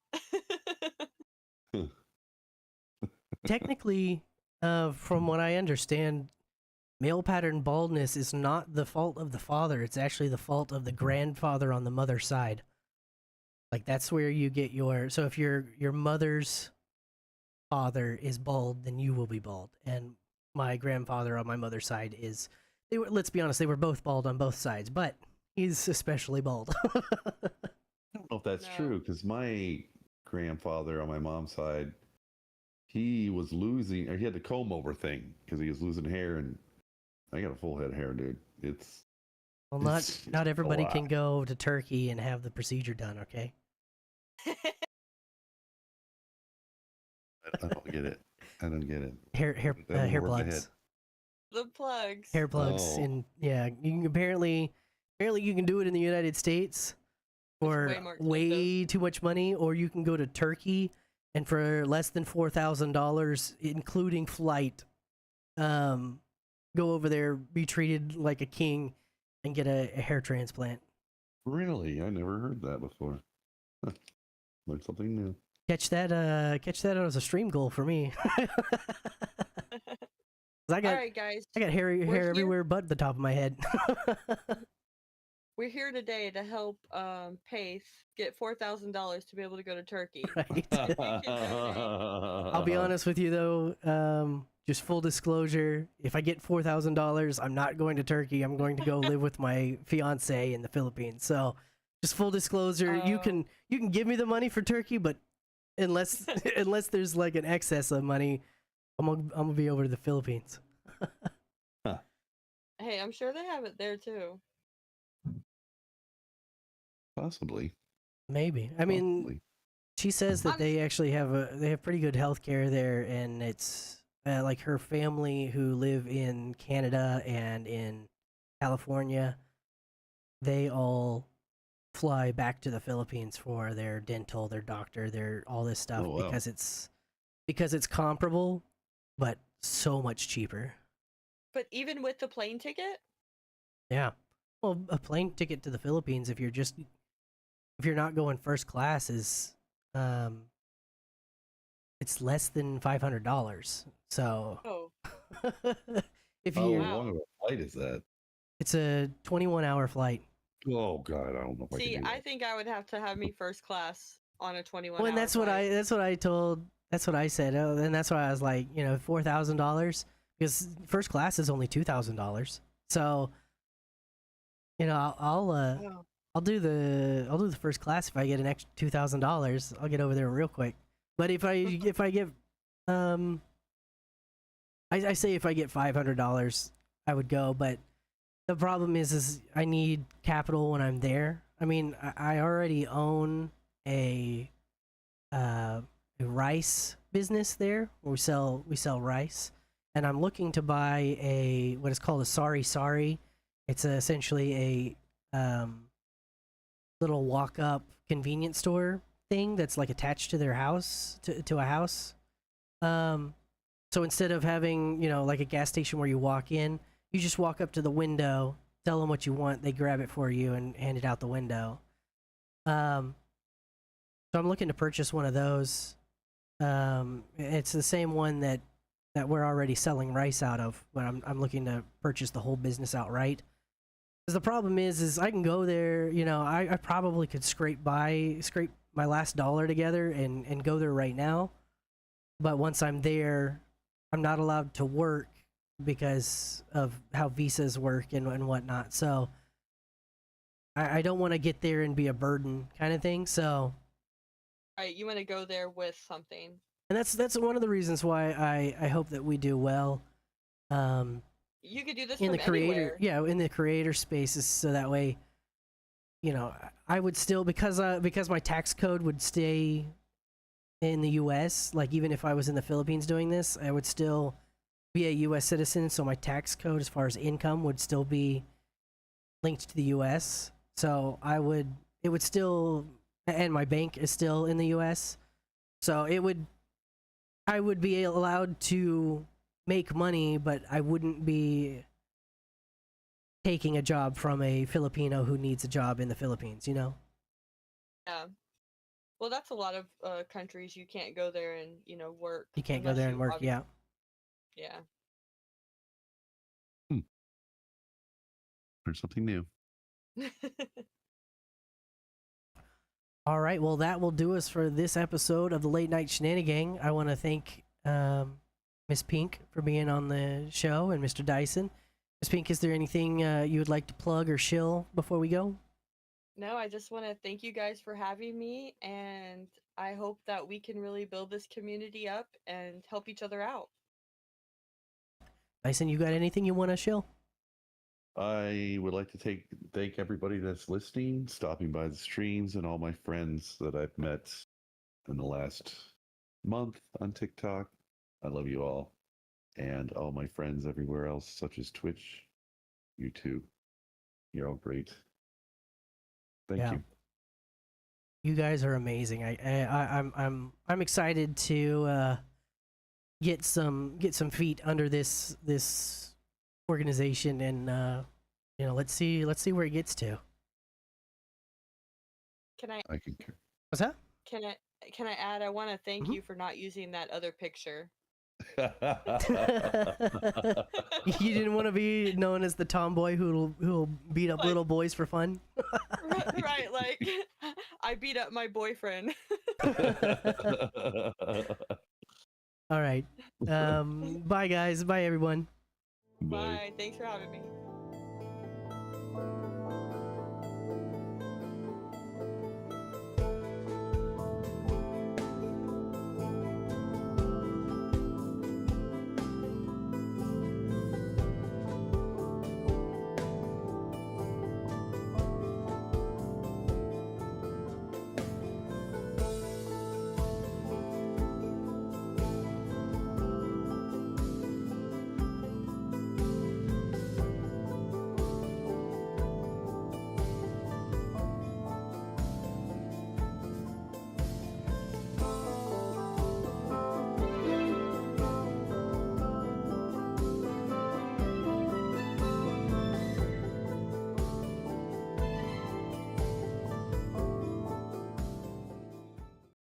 Technically, from what I understand, male pattern baldness is not the fault of the father. It's actually the fault of the grandfather on the mother's side. Like that's where you get your. So if your mother's father is bald, then you will be bald. And my grandfather on my mother's side is. They were. Let's be honest. They were both bald on both sides, but he's especially bald. I don't know if that's No. true because my grandfather on my mom's side, he was losing, or he had the comb over thing because he was losing hair, and I got a full head of hair, dude. Well, It's not a everybody lot. can go to Turkey and have the procedure done. Okay. I don't get it. I don't get it. Hair That would hair work ahead. plugs. the plugs. Hair plugs, Oh. and yeah, you can apparently you can do it in the United States for way more expensive. way too much money, or you can go to Turkey and for less than $4,000, including flight, go over there, be treated like a king, and get a hair transplant. Really? I never heard that before. Learned something new. Catch that as a stream goal for me. 'Cause All right, guys. I got hair here. everywhere but the top of my head. We're here today to help Pace get $4,000 to be able to go to Turkey. Right. I'll I'll be honest with you though, just full disclosure, if I get $4,000, I'm not going to Turkey. I'm going to go live with my fiance in the Philippines. So, just full disclosure, you can give me the money for Turkey, but unless unless there's like an excess of money, I'm gonna be over to the Philippines. Hey, I'm sure they have it there too. Possibly. Maybe. I mean, Possibly. she says that they actually have pretty good health care there, and it's like her family who live in Canada and in California, they all fly back to the Philippines for their dental, their doctor, their all this stuff Oh, wow. because it's comparable, but so much cheaper. But even with the plane ticket? Yeah. Well, a plane ticket to the Philippines if you're not going first class is it's less than $500. So Oh, if How you wow. long of a flight is that? it's a 21-hour flight. Oh God, I don't know if I see, can do I that. think I would have to have me first class on a 21 Well, and hour that's what flight. I said. Oh, and that's why I was like, $4,000 because first class is only $2,000. So, Oh. I'll do the first class if I get an extra $2,000. I'll get over there real quick. But if I get I say if I get $500, I would go. But the problem is I need capital when I'm there. I mean, I already own a rice business there. Where we sell rice, and I'm looking to buy what is called a sari. It's essentially a little walk up convenience store thing that's like attached to their house to a house. So instead of having, you know, like a gas station where you walk in, you just walk up to the window, tell them what you want, they grab it for you and hand it out the window. So I'm looking to purchase one of those. It's the same one that we're already selling rice out of, but I'm looking to purchase the whole business outright. Because the problem is I can go there, you know, I probably could scrape my last dollar together and go there right now. But once I'm there, I'm not allowed to work because of how visas work and whatnot. So I don't want to get there and be a burden kind of thing. So Right, you want to go there with something. and that's one of the reasons why I hope that we do well. You could do this In from the creator, anywhere. yeah, in the creator spaces, so that way, you know, I would still because my tax code would stay in the U.S. Like even if I was in the Philippines doing this, I would still be a U.S. citizen. So my tax code, as far as income, would still be linked to the U.S. So it would still, and my bank is still in the U.S. So I would be allowed to make money, but I wouldn't be taking a job from a Filipino who needs a job in the Philippines, you know? Yeah. Well, that's a lot of countries. You can't go there and work. You can't go unless there and you work, yeah. Yeah. Learn something new. All right, well, that will do us for this episode of the Late Night Shenanigang. I want to thank Miss Pink for being on the show and Mr. Dyson. Miss Pink, is there anything you would like to plug or shill before we go? No, I just want to thank you guys for having me, and I hope that we can really build this community up and help each other out. Dyson, you got anything you want to shill? I would like to thank everybody that's listening, stopping by the streams, and all my friends that I've met in the last month on TikTok. I love you all. And all my friends everywhere else, such as Twitch, YouTube. You're all great. Thank you. You guys are amazing. I'm excited to get some feet under this organization, and let's see where it gets to. Can I I concur. What's that? can I add? I want to thank Mhm. you for not using that other picture. You didn't want to be known as the tomboy who'll beat up Like- little boys for fun. Right, like I beat up my boyfriend. All right. Bye guys. Bye everyone. Bye. Bye. Thanks for having me.